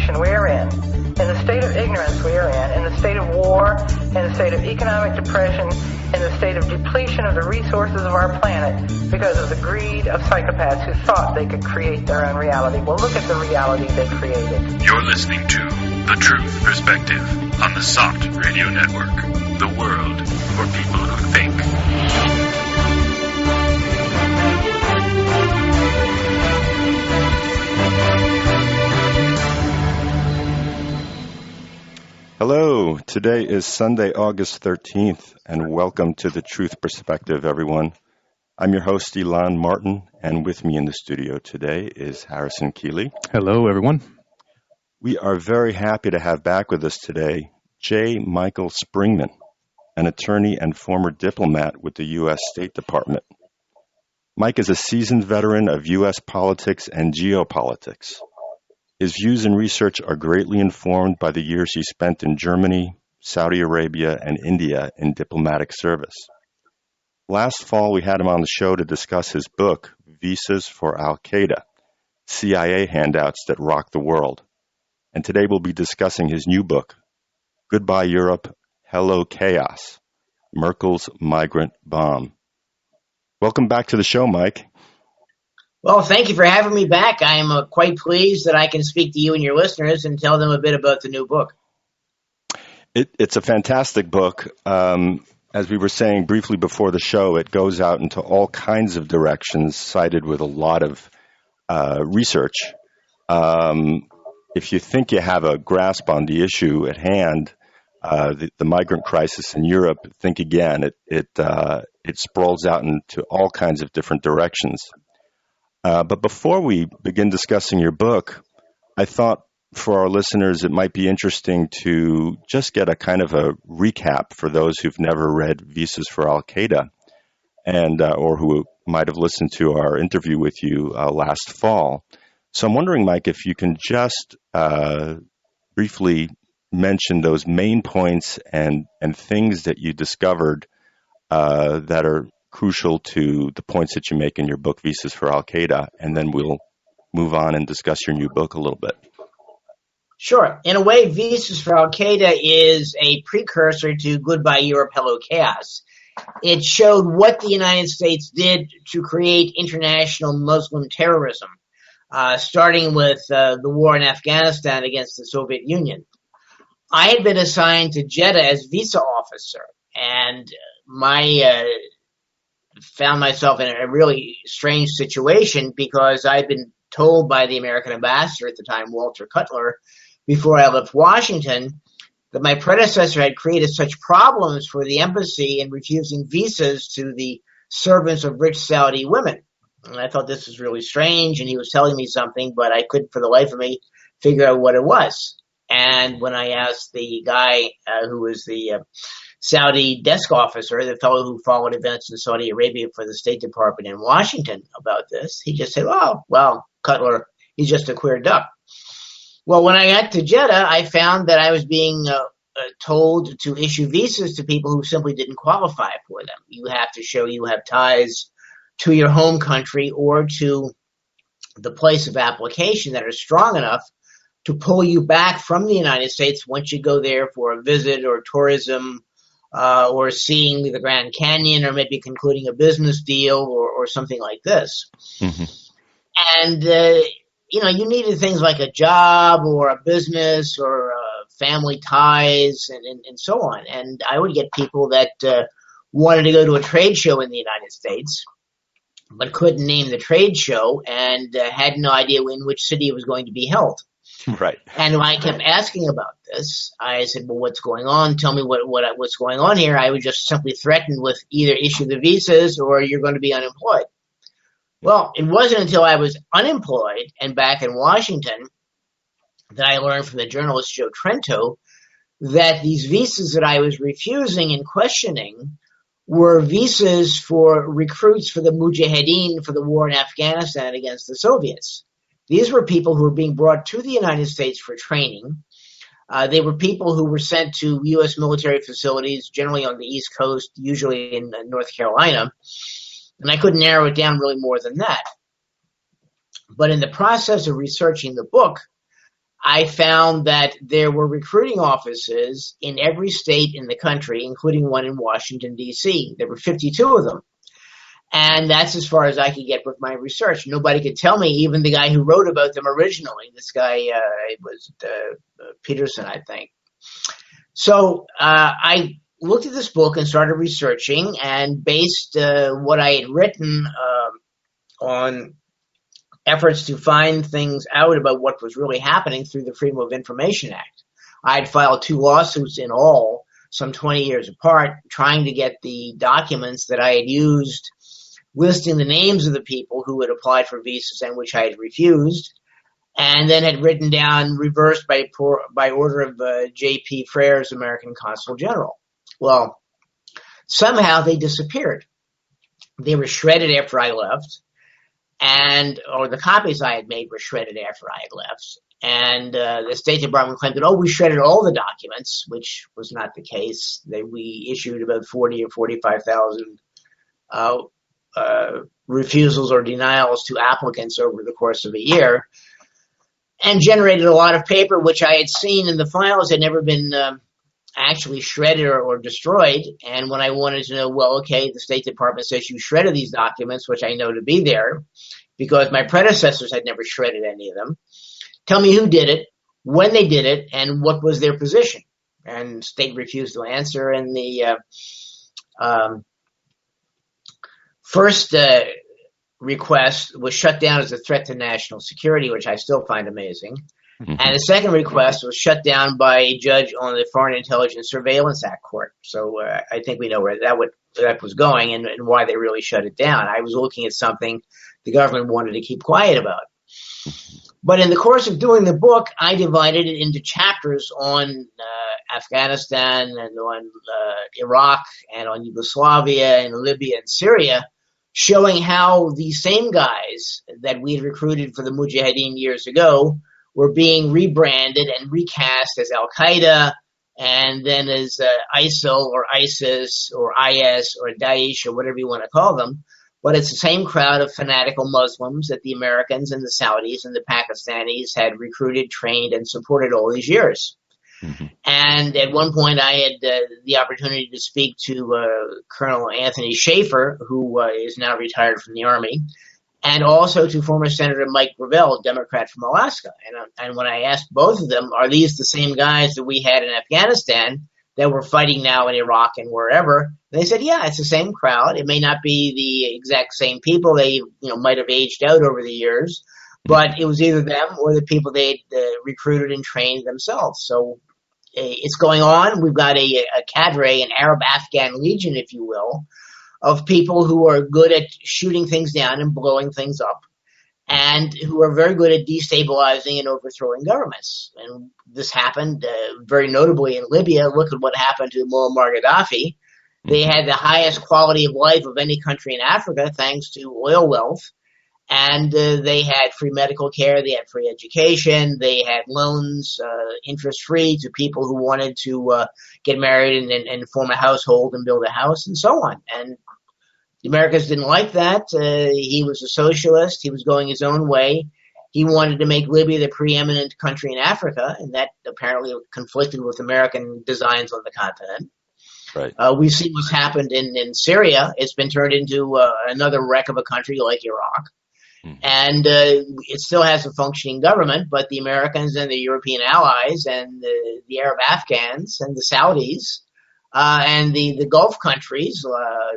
condition we are in the state of ignorance we are in the state of war, in the state of economic depression, in the state of depletion of the resources of our planet because of the greed of psychopaths who thought they could create their own reality. Well, look at the reality they created. You're listening to The Truth Perspective on the Soft Radio Network. The world for people who think. Hello, today is Sunday, August 13th, and welcome to The Truth Perspective, everyone. I'm your host, Elon Martin, and with me in the studio today is Harrison Keeley. Hello, everyone. We are very happy to have back with us today J. Michael Springmann, an attorney and former diplomat with the U.S. State Department. Mike is a seasoned veteran of U.S. politics and geopolitics. His views and research are greatly informed by the years he spent in Germany, Saudi Arabia, and India in diplomatic service. Last fall, we had him on the show to discuss his book, Visas for Al-Qaeda, CIA Handouts That Rock the World. And today we'll be discussing his new book, Goodbye Europe, Hello Chaos, Merkel's Migrant Bomb. Welcome back to the show, Mike. Well, thank you for having me back. I am quite pleased that I can speak to you and your listeners and tell them a bit about the new book. It's a fantastic book. As we were saying briefly before the show, it goes out into all kinds of directions, cited with a lot of research. If you think you have a grasp on the issue at hand, the migrant crisis in Europe, think again. It sprawls out into all kinds of different directions. But before we begin discussing your book, I thought for our listeners it might be interesting to just get a kind of a recap for those who've never read Visas for Al-Qaeda and or who might have listened to our interview with you last fall. So I'm wondering, Mike, if you can just briefly mention those main points and things that you discovered that are crucial to the points that you make in your book, Visas for Al-Qaeda, and then we'll move on and discuss your new book a little bit. Sure. In a way, Visas for Al-Qaeda is a precursor to Goodbye Europe, Hello Chaos. It showed what the United States did to create international Muslim terrorism, starting with the war in Afghanistan against the Soviet Union. I had been assigned to Jeddah as visa officer, and found myself in a really strange situation because I'd been told by the American ambassador at the time, Walter Cutler, before I left Washington, that my predecessor had created such problems for the embassy in refusing visas to the servants of rich Saudi women. And I thought this was really strange, and he was telling me something, but I couldn't for the life of me figure out what it was. And when I asked the guy who was the Saudi desk officer, the fellow who followed events in Saudi Arabia for the State Department in Washington about this, he just said, oh, well, Cutler, he's just a queer duck. Well, when I got to Jeddah, I found that I was being told to issue visas to people who simply didn't qualify for them. You have to show you have ties to your home country or to the place of application that are strong enough to pull you back from the United States once you go there for a visit or tourism, or seeing the Grand Canyon, or maybe concluding a business deal or something like this. Mm-hmm. And, you needed things like a job or a business or family ties and so on. And I would get people that wanted to go to a trade show in the United States, but couldn't name the trade show and had no idea in which city it was going to be held. Right. And when I kept asking about this, I said, well, what's going on? Tell me what's going on here. I would just simply threaten with either issue the visas or you're going to be unemployed. Well, it wasn't until I was unemployed and back in Washington that I learned from the journalist Joe Trento that these visas that I was refusing and questioning were visas for recruits for the Mujahideen for the war in Afghanistan against the Soviets. These were people who were being brought to the United States for training. They were people who were sent to U.S. military facilities, generally on the East Coast, usually in North Carolina. And I couldn't narrow it down really more than that. But in the process of researching the book, I found that there were recruiting offices in every state in the country, including one in Washington, D.C. There were 52 of them. And that's as far as I could get with my research. Nobody could tell me, even the guy who wrote about them originally. This guy, it was Peterson, I think. So I looked at this book and started researching, and based what I had written on efforts to find things out about what was really happening through the Freedom of Information Act. I had filed 2 lawsuits in all, some 20 years apart, trying to get the documents that I had used, listing the names of the people who had applied for visas and which I had refused, and then had written down, reversed by order of J.P. Frere's American Consul General. Well, somehow they disappeared. They were shredded after I left, or the copies I had made were shredded after I had left. And the State Department claimed that, we shredded all the documents, which was not the case. We issued about 40 or 45,000 refusals or denials to applicants over the course of a year, and generated a lot of paper, which I had seen in the files had never been actually shredded or destroyed. And when I wanted to know, the State Department says you shredded these documents, which I know to be there, because my predecessors had never shredded any of them. Tell me who did it, when they did it, and what was their position. And State refused to answer, and the first request was shut down as a threat to national security, which I still find amazing. Mm-hmm. And the second request was shut down by a judge on the Foreign Intelligence Surveillance Act court. So I think we know where that was going and why they really shut it down. I was looking at something the government wanted to keep quiet about. But in the course of doing the book, I divided it into chapters on Afghanistan and on Iraq and on Yugoslavia and Libya and Syria, showing how the same guys that we had recruited for the Mujahideen years ago were being rebranded and recast as Al-Qaeda and then as ISIL or ISIS or IS or Daesh or whatever you want to call them. But it's the same crowd of fanatical Muslims that the Americans and the Saudis and the Pakistanis had recruited, trained, and supported all these years. Mm-hmm. And at one point, I had the opportunity to speak to Colonel Anthony Schaefer, who is now retired from the Army, and also to former Senator Mike Gravel, Democrat from Alaska. And when I asked both of them, are these the same guys that we had in Afghanistan that were fighting now in Iraq and wherever? They said, yeah, it's the same crowd. It may not be the exact same people. They might have aged out over the years, but it was either them or the people they recruited and trained themselves. So it's going on. We've got a cadre, an Arab-Afghan legion, if you will, of people who are good at shooting things down and blowing things up, and who are very good at destabilizing and overthrowing governments. And this happened very notably in Libya. Look at what happened to Muammar Gaddafi. They had the highest quality of life of any country in Africa thanks to oil wealth. And they had free medical care, they had free education, they had loans, interest-free to people who wanted to get married and form a household and build a house and so on. And the Americans didn't like that. He was a socialist. He was going his own way. He wanted to make Libya the preeminent country in Africa, and that apparently conflicted with American designs on the continent. Right. We've seen what's happened in Syria. It's been turned into another wreck of a country like Iraq. Mm-hmm. And it still has a functioning government, but the Americans and the European allies and the Arab Afghans and the Saudis and the Gulf countries,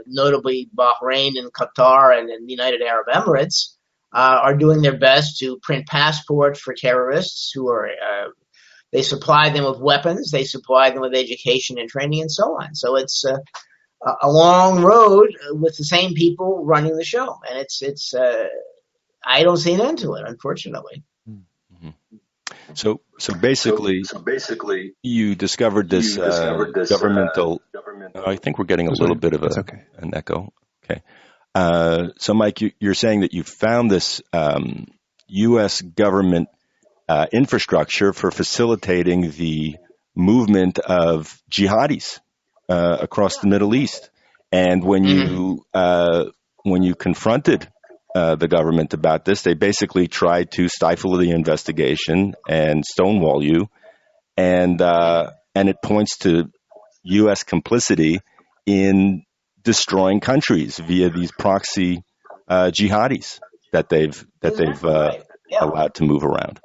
notably Bahrain and Qatar and the United Arab Emirates, are doing their best to print passports for terrorists who are they supply them with weapons, they supply them with education and training and so on. So it's a long road with the same people running the show. And it's I don't see an end to it, unfortunately. Mm-hmm. So basically, you discovered this governmental. I think we're getting a little bit of an echo. Okay. So, Mike, you're saying that you found this U.S. government infrastructure for facilitating the movement of jihadis across the Middle East, and when you confronted the government about this. They basically tried to stifle the investigation and stonewall you, and it points to U.S. complicity in destroying countries via these proxy jihadis that they've allowed to move around.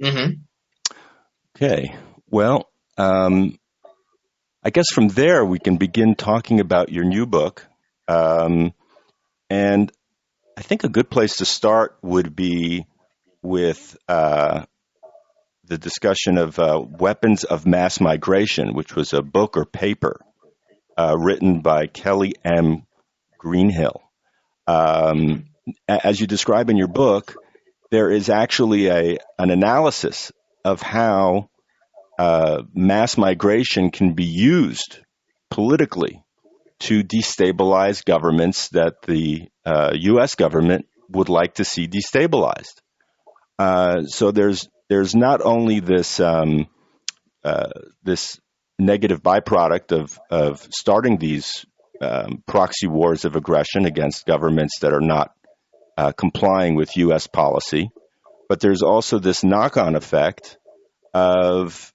Mm-hmm. Okay, well, I guess from there we can begin talking about your new book, and I think a good place to start would be with the discussion of Weapons of Mass Migration, which was a book or paper written by Kelly M. Greenhill. As you describe in your book, there is actually an analysis of how mass migration can be used politically to destabilize governments that the U.S. government would like to see destabilized. So there's not only this this negative byproduct of starting these proxy wars of aggression against governments that are not complying with U.S. policy, but there's also this knock-on effect of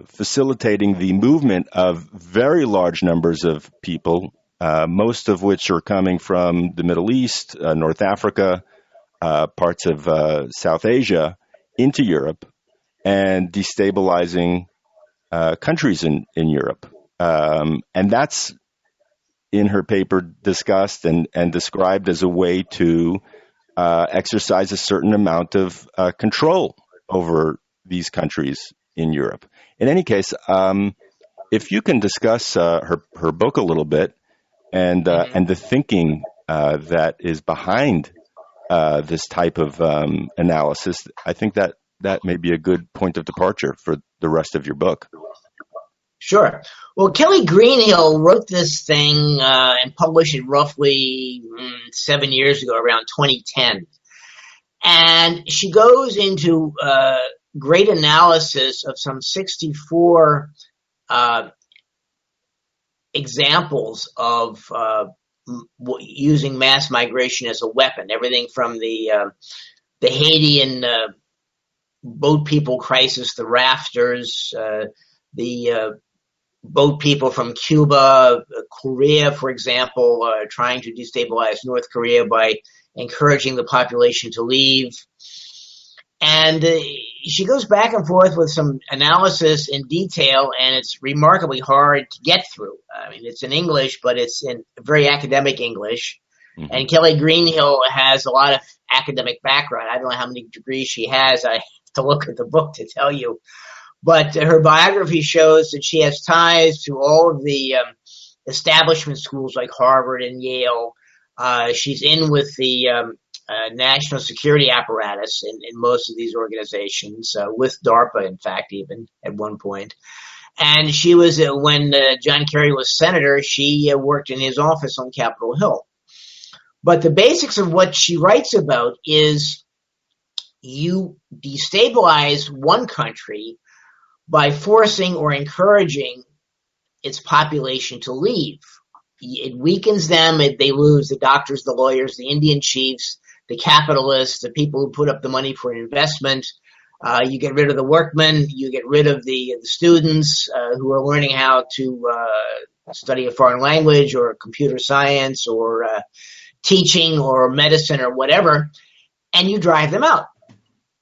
facilitating the movement of very large numbers of people, most of which are coming from the Middle East, North Africa, parts of South Asia, into Europe, and destabilizing countries in Europe. And that's, in her paper, discussed and described as a way to exercise a certain amount of control over these countries in Europe. In any case, if you can discuss her book a little bit and the thinking that is behind this type of analysis, I think that may be a good point of departure for the rest of your book. Sure. Well, Kelly Greenhill wrote this thing and published it roughly 7 years ago, around 2010. And she goes into great analysis of some 64 examples of using mass migration as a weapon. Everything from the Haitian boat people crisis, the rafters, the boat people from Cuba, Korea, for example, trying to destabilize North Korea by encouraging the population to leave. And she goes back and forth with some analysis in detail, and it's remarkably hard to get through. I mean, it's in English, but it's in very academic English. Mm-hmm. And Kelly Greenhill has a lot of academic background. I don't know how many degrees she has. I have to look at the book to tell you. But her biography shows that she has ties to all of the establishment schools like Harvard and Yale. She's in with the national security apparatus in most of these organizations, with DARPA, in fact, even at one point. And she was, when John Kerry was senator, she worked in his office on Capitol Hill. But the basics of what she writes about is you destabilize one country by forcing or encouraging its population to leave. It weakens them. They lose the doctors, the lawyers, the Indian chiefs, the capitalists, the people who put up the money for an investment. You get rid of the workmen. You get rid of the students who are learning how to study a foreign language or computer science or teaching or medicine or whatever, and you drive them out.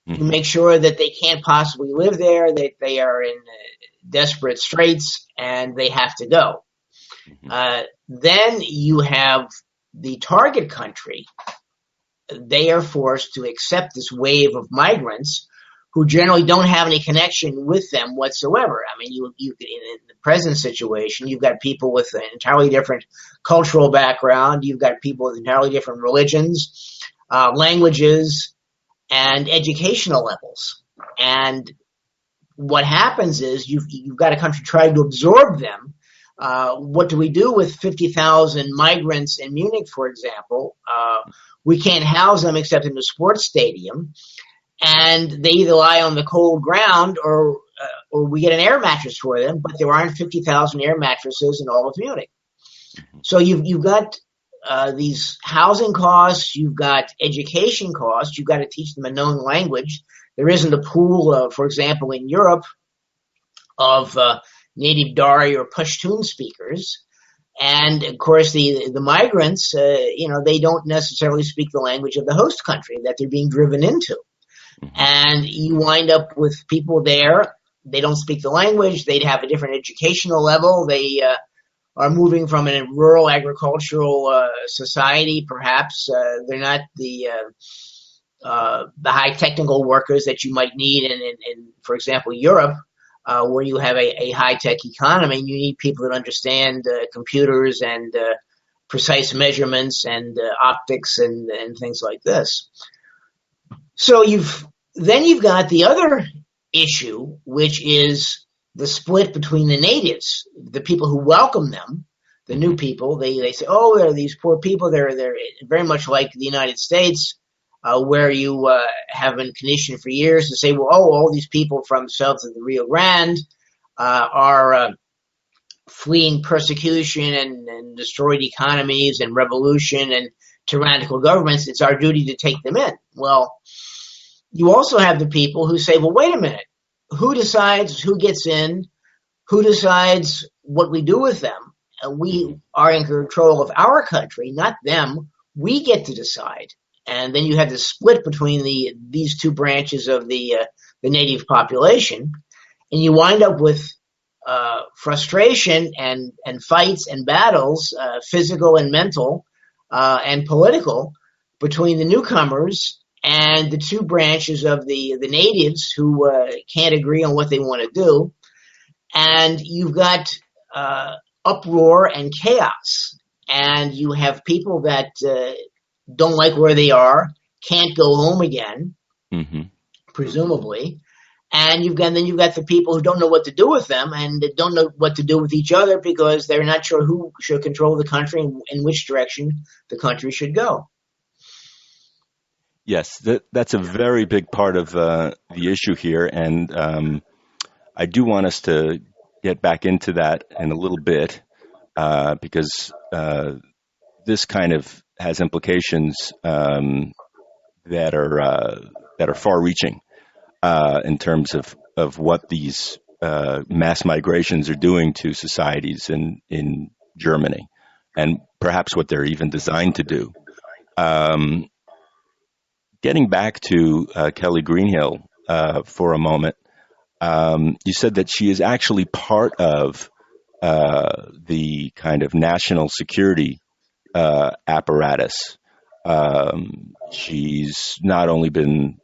You make sure that they can't possibly live there, that they are in desperate straits, and they have to go. Then you have the target country. They are forced to accept this wave of migrants who generally don't have any connection with them whatsoever. I mean, you in the present situation, you've got people with an entirely different cultural background. You've got people with entirely different religions, languages, and educational levels. And what happens is you've got a country trying to absorb them. What do we do with 50,000 migrants in Munich, for example? We can't house them except in a sports stadium. And they either lie on the cold ground or we get an air mattress for them, but there aren't 50,000 air mattresses in all of Munich. So you've got these housing costs, you've got education costs, you've got to teach them a known language. There isn't a pool, for example, in Europe of native Dari or Pashtun speakers. And of course, the migrants, they don't necessarily speak the language of the host country that they're being driven into. And you wind up with people there. They don't speak the language. They'd have a different educational level. They are moving from a rural agricultural society, perhaps. They're not the high technical workers that you might need in for example, Europe, where you have a high-tech economy. You need people that understand computers and precise measurements and optics and things like this. So you've got the other issue, which is the split between the natives, the people who welcome them, the new people. They say, oh, they're these poor people. They're very much like the United States, where you have been conditioned for years to say, well, all these people from south of the Rio Grande are fleeing persecution and destroyed economies and revolution and tyrannical governments. It's our duty to take them in. Well, you also have the people who say, well, wait a minute. Who decides who gets in? Who decides what we do with them? We are in control of our country, not them. We get to decide. And then you have the split between these two branches of the native population, and you wind up with frustration and fights and battles, physical and mental and political, between the newcomers and the two branches of the natives who can't agree on what they want to do. And you've got uproar and chaos, and you have people that don't like where they are, can't go home again, presumably. And you've got the people who don't know what to do with them and don't know what to do with each other because they're not sure who should control the country and in which direction the country should go. Yes, that's a very big part of the issue here. And I do want us to get back into that in a little bit because this kind of has implications that are far-reaching in terms of what these mass migrations are doing to societies in Germany, and perhaps what they're even designed to do. Getting back to Kelly Greenhill for a moment, you said that she is actually part of the kind of national security apparatus. She's not only been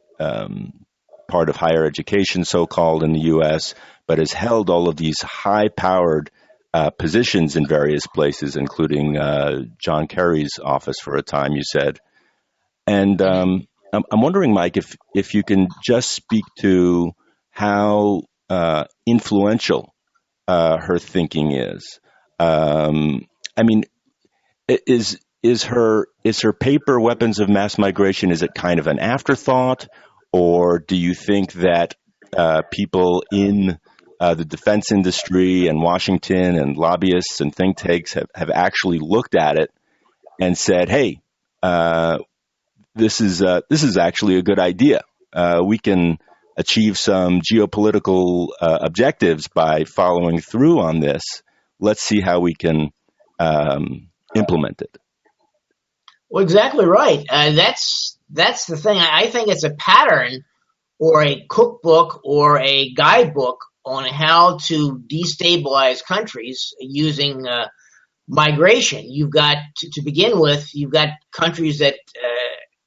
part of higher education, so-called, in the U.S., but has held all of these high-powered positions in various places, including John Kerry's office for a time, you said. And I'm wondering, Mike, if you can just speak to how influential her thinking is. I mean, is her paper Weapons of Mass Migration, is it kind of an afterthought, or do you think that people in the defense industry and Washington and lobbyists and think tanks have actually looked at it and said, hey, this is actually a good idea. We can achieve some geopolitical objectives by following through on this. Let's see how we can implement it. Well, exactly right. That's the thing. I think it's a pattern or a cookbook or a guidebook on how to destabilize countries using migration. You've got, to begin with, you've got countries that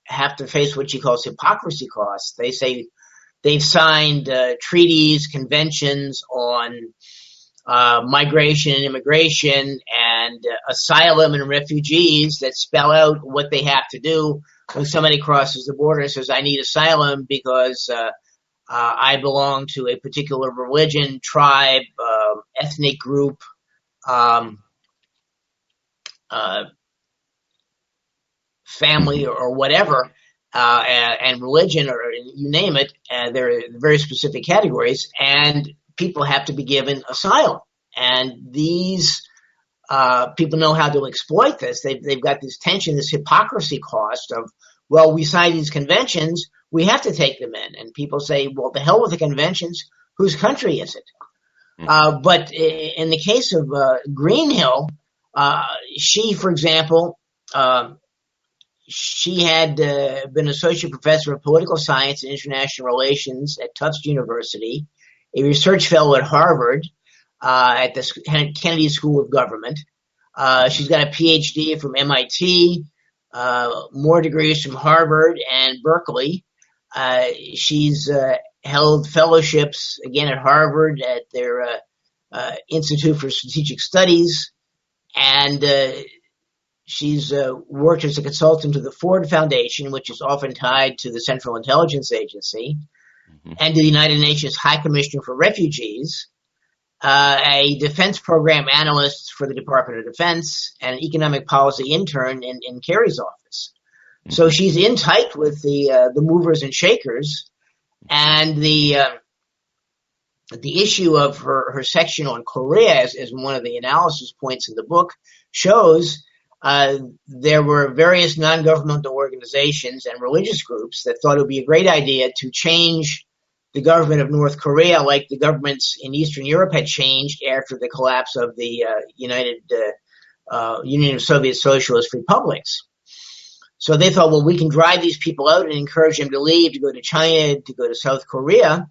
have to face what she calls hypocrisy costs. They say they've signed treaties, conventions on migration and immigration and asylum and refugees that spell out what they have to do when somebody crosses the border and says, I need asylum because I belong to a particular religion, tribe, ethnic group, family or whatever, and religion, or you name it. There are very specific categories, and people have to be given asylum. And these people know how to exploit this. They've got this tension, this hypocrisy cost of, well, we signed these conventions, we have to take them in. And people say, well, the hell with the conventions, whose country is it? But in the case of Greenhill, she, for example, she had been associate professor of political science and international relations at Tufts University, a research fellow at Harvard, at the Kennedy School of Government. She's got a PhD from MIT, more degrees from Harvard and Berkeley. She's held fellowships, again, at Harvard at their Institute for Strategic Studies, and she's worked as a consultant to the Ford Foundation, which is often tied to the Central Intelligence Agency, and to the United Nations High Commissioner for Refugees, a defense program analyst for the Department of Defense, and an economic policy intern in Kerry's office. So she's in tight with the movers and shakers, and the issue of her section on Korea, as one of the analysis points in the book shows, there were various non-governmental organizations and religious groups that thought it would be a great idea to change the government of North Korea like the governments in Eastern Europe had changed after the collapse of the Union of Soviet Socialist Republics. So they thought, well, we can drive these people out and encourage them to leave, to go to China, to go to South Korea.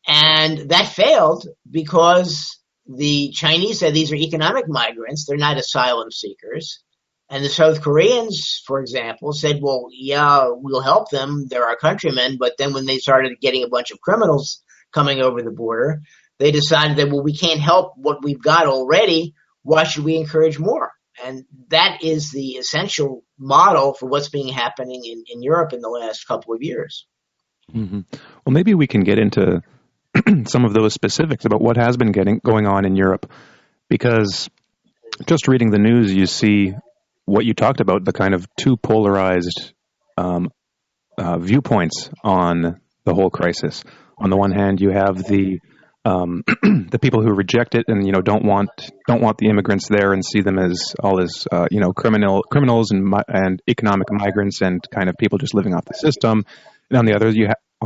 And that failed because the Chinese said these are economic migrants. They're not asylum seekers. And the South Koreans, for example, said, well, yeah, we'll help them. They're our countrymen. But then when they started getting a bunch of criminals coming over the border, they decided that, well, we can't help what we've got already. Why should we encourage more? And that is the essential model for what's been happening in Europe in the last couple of years. Mm-hmm. Well, maybe we can get into some of those specifics about what has been going on in Europe, because just reading the news, you see what you talked about, the kind of two polarized viewpoints on the whole crisis. On the one hand, you have the people who reject it and don't want the immigrants there and see them as all as criminals and economic migrants and kind of people just living off the system. And on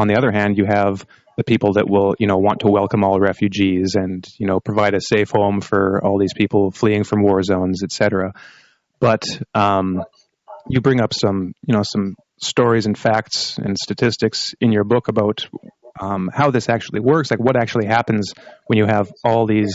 the other hand, you have the people that will want to welcome all refugees and provide a safe home for all these people fleeing from war zones, etc. But you bring up some stories and facts and statistics in your book about how this actually works, like what actually happens when you have all these,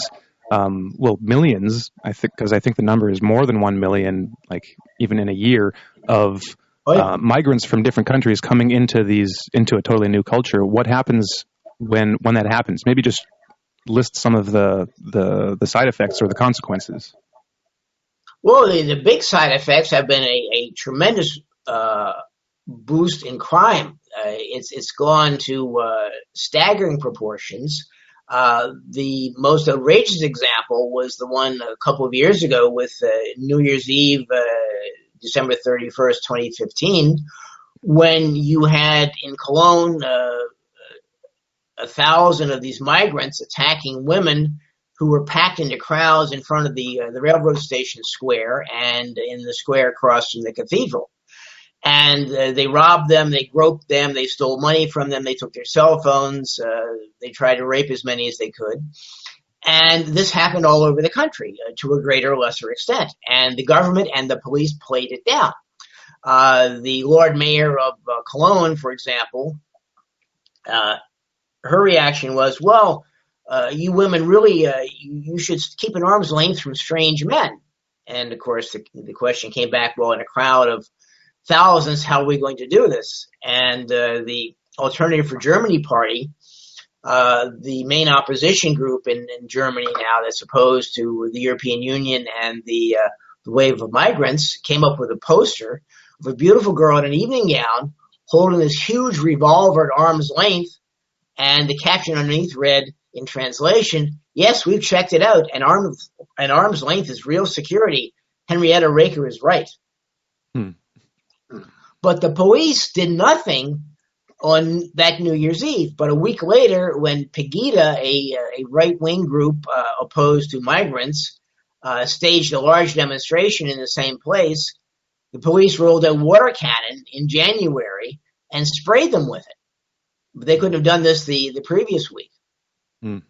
millions, because I think the number is more than 1 million, like even in a year, of migrants from different countries coming into a totally new culture. What happens when that happens? Maybe just list some of the side effects or the consequences. Well, the big side effects have been a tremendous boost in crime. It's gone to staggering proportions. The most outrageous example was the one a couple of years ago with New Year's Eve, December 31st, 2015, when you had in Cologne 1,000 of these migrants attacking women who were packed into crowds in front of the railroad station square and in the square across from the cathedral. And they robbed them, they groped them, they stole money from them, they took their cell phones, they tried to rape as many as they could. And this happened all over the country to a greater or lesser extent. And the government and the police played it down. The Lord Mayor of Cologne, for example, her reaction was, well, you women really, you should keep an arm's length from strange men. And of course, the question came back, well, in a crowd of thousands, how are we going to do this? And the Alternative for Germany party, the main opposition group in Germany now that's opposed to the European Union and the wave of migrants, came up with a poster of a beautiful girl in an evening gown holding this huge revolver at arm's length, and the caption underneath read, in translation, yes, we've checked it out, and arm's length is real security. Henrietta Raker is right. But the police did nothing on that New Year's Eve. But a week later, when Pegida, a right-wing group opposed to migrants, staged a large demonstration in the same place, the police rolled a water cannon in January and sprayed them with it. But they couldn't have done this the previous week. Mm.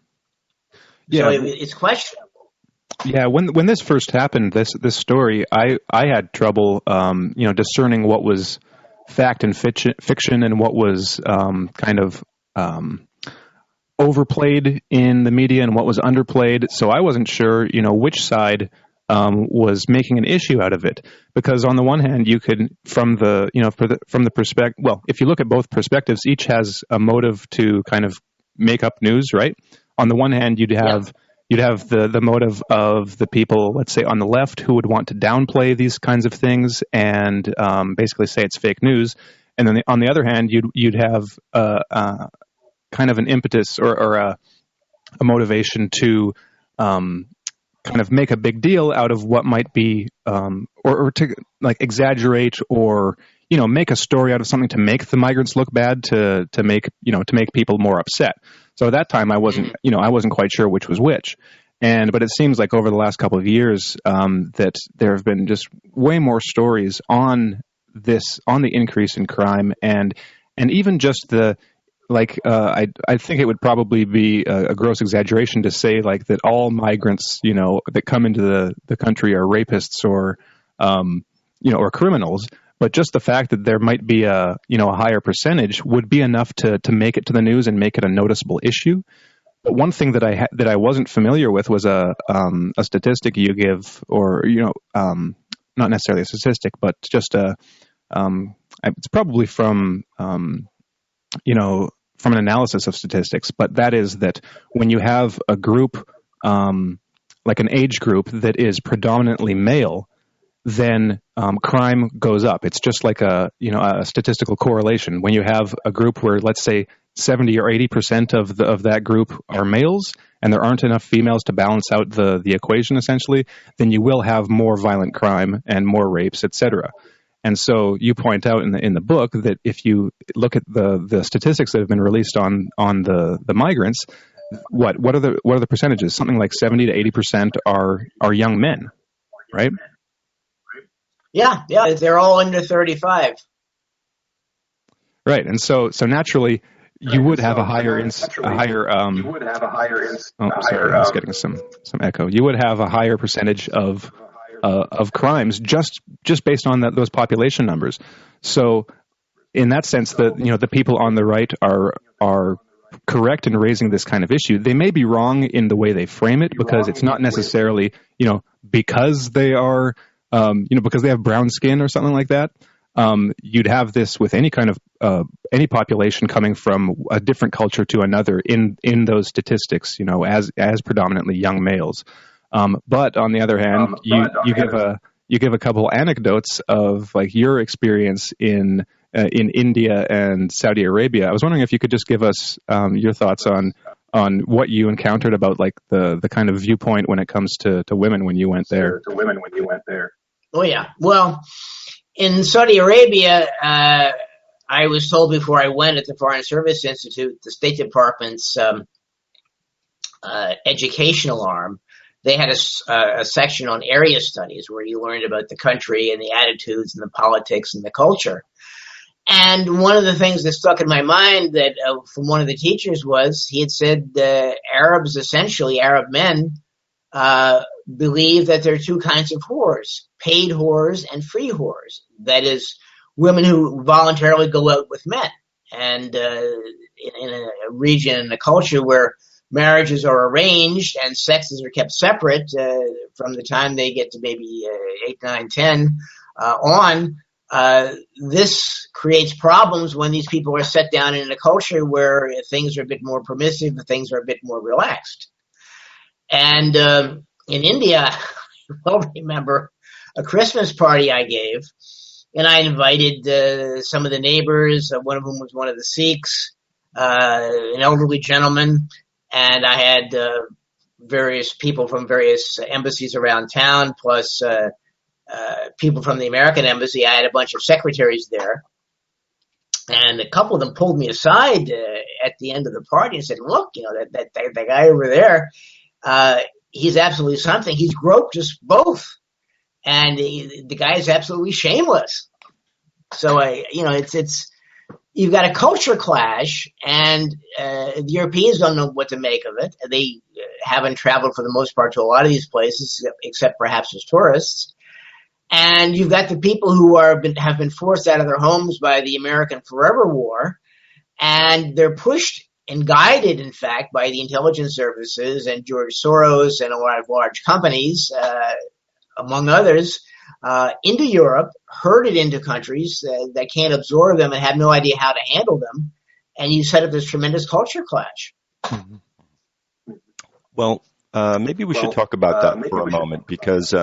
Yeah, so it's questionable. Yeah, when this first happened, this story, I had trouble, discerning what was fact and fiction and what was kind of overplayed in the media and what was underplayed. So I wasn't sure, which side was making an issue out of it. Because on the one hand, you could, from the perspective, well, if you look at both perspectives, each has a motive to kind of make up news, right? On the one hand, you'd have the motive of the people, let's say on the left, who would want to downplay these kinds of things and basically say it's fake news. And then on the other hand, you'd have kind of an impetus or a motivation to kind of make a big deal out of what might be, or to like exaggerate or make a story out of something to make the migrants look bad, to make people more upset. So at that time, I wasn't quite sure which was which. But it seems like over the last couple of years that there have been just way more stories on the increase in crime, and even just I think it would probably be a gross exaggeration to say like that all migrants, that come into the country are rapists or criminals. But just the fact that there might be a higher percentage would be enough to make it to the news and make it a noticeable issue. But one thing that I wasn't familiar with was a statistic you give, or not necessarily a statistic, but just it's probably from an analysis of statistics. But that is that when you have a group, like an age group that is predominantly male, then crime goes up. It's just like a statistical correlation. When you have a group where, let's say, 70 or 80% of that group are males, and there aren't enough females to balance out the equation, essentially, then you will have more violent crime and more rapes, etc. And so you point out in the book that if you look at the statistics that have been released on the migrants, what are the percentages? Something like 70 to 80% are young men, right? Yeah, they're all under 35. Right, and so naturally you would have a higher. I was getting some echo. You would have a higher percentage of crimes just based on those population numbers. So in that sense, the people on the right are correct in raising this kind of issue. They may be wrong in the way they frame it, because it's not necessarily because they are. Because they have brown skin or something like that. You'd have this with any kind of any population coming from a different culture to another in those statistics, as predominantly young males. But on the other hand, you give a couple anecdotes of like your experience in India and Saudi Arabia. I was wondering if you could just give us your thoughts on what you encountered about like the kind of viewpoint when it comes to women when you went there. Oh, yeah. Well, in Saudi Arabia, I was told before I went at the Foreign Service Institute, the State Department's educational arm, they had a section on area studies where you learned about the country and the attitudes and the politics and the culture. And one of the things that stuck in my mind that from one of the teachers was he had said Arabs, essentially Arab men, believe that there are two kinds of whores, paid whores and free whores. That is, women who voluntarily go out with men. And in a region, in a culture where marriages are arranged and sexes are kept separate from the time they get to maybe 8, 9, 10 on, this creates problems when these people are set down in a culture where things are a bit more permissive, things are a bit more relaxed. And in India, I well remember a Christmas party I gave, and I invited some of the neighbors, one of whom was one of the Sikhs, an elderly gentleman, and I had various people from various embassies around town, plus people from the American embassy. I had a bunch of secretaries there. And a couple of them pulled me aside at the end of the party and said, look, that guy over there, he's absolutely something. He's groped us both, and the guy is absolutely shameless. So it's you've got a culture clash, and the Europeans don't know what to make of it. They haven't traveled for the most part to a lot of these places, except perhaps as tourists. And you've got the people who have been forced out of their homes by the American Forever War, and they're pushed and guided, in fact, by the intelligence services and George Soros and a lot of large companies, among others, into Europe, herded into countries that can't absorb them and have no idea how to handle them, and you set up this tremendous culture clash. Well, maybe we should talk about that for a moment, because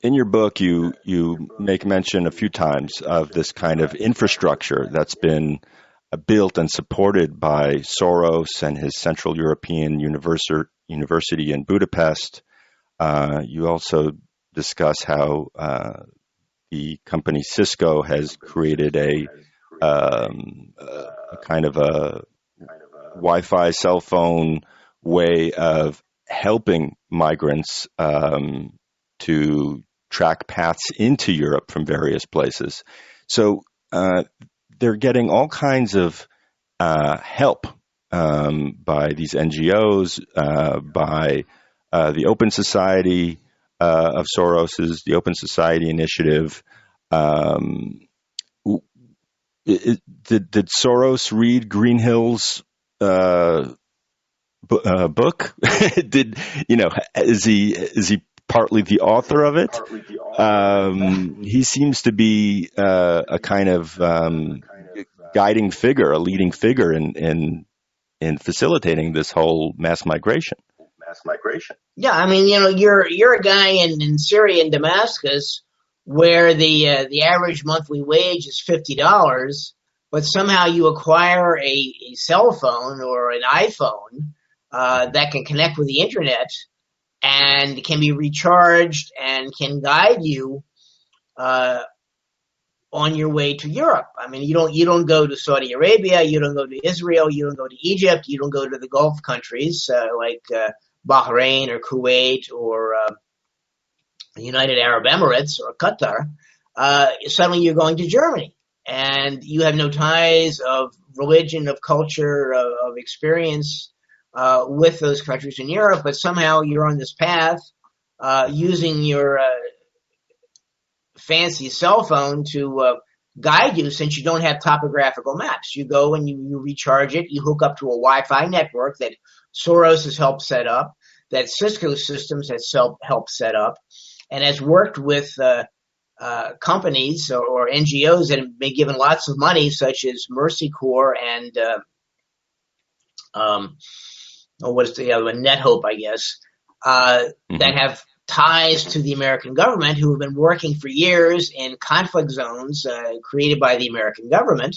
in your book you make mention a few times of this kind of infrastructure that's been built and supported by Soros and his Central European University in Budapest. You also discuss how the company Cisco has created a kind of a Wi-Fi cell phone way of helping migrants to track paths into Europe from various places. So they're getting all kinds of help by these NGOs, by the Open Society of Soros's, the Open Society Initiative. Did Soros read Greenhill's book? Is he partly the author of it? He seems to be a kind of guiding figure, a leading figure in facilitating this whole mass migration. Yeah, I mean, you're a guy in Syria and Damascus where the average monthly wage is $50, but somehow you acquire a cell phone or an iPhone that can connect with the internet and can be recharged and can guide you on your way to Europe. I mean, you don't go to Saudi Arabia, you don't go to Israel, you don't go to Egypt, you don't go to the Gulf countries like Bahrain or Kuwait or the United Arab Emirates or Qatar. Suddenly you're going to Germany, and you have no ties of religion, of culture, of experience with those countries in Europe, but somehow you're on this path using your fancy cell phone to guide you, since you don't have topographical maps. You go and you recharge it, you hook up to a Wi-Fi network that Soros has helped set up, that Cisco Systems has helped set up, and has worked with companies or NGOs that have been given lots of money, such as Mercy Corps and what is the other one? Net Hope, I guess, that have ties to the American government, who have been working for years in conflict zones created by the American government,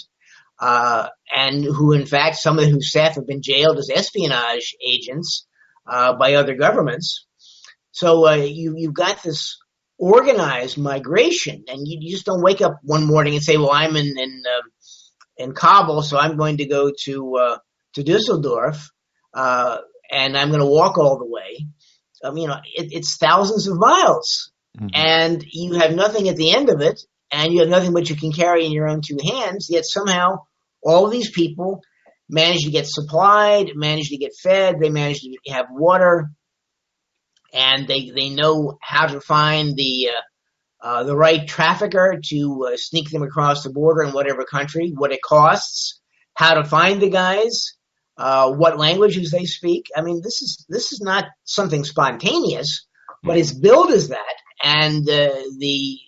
and who, in fact, some of whose staff have been jailed as espionage agents by other governments. So you've got this organized migration, and you just don't wake up one morning and say, well, I'm in Kabul, so I'm going to go to Düsseldorf, and I'm going to walk all the way. It's thousands of miles, and you have nothing at the end of it, and you have nothing but you can carry in your own two hands, yet somehow all of these people manage to get supplied, manage to get fed, they manage to have water, and they know how to find the right trafficker to sneak them across the border in whatever country, what it costs, how to find the guys, what languages they speak. I mean, this is not something spontaneous, but it's billed as that. And the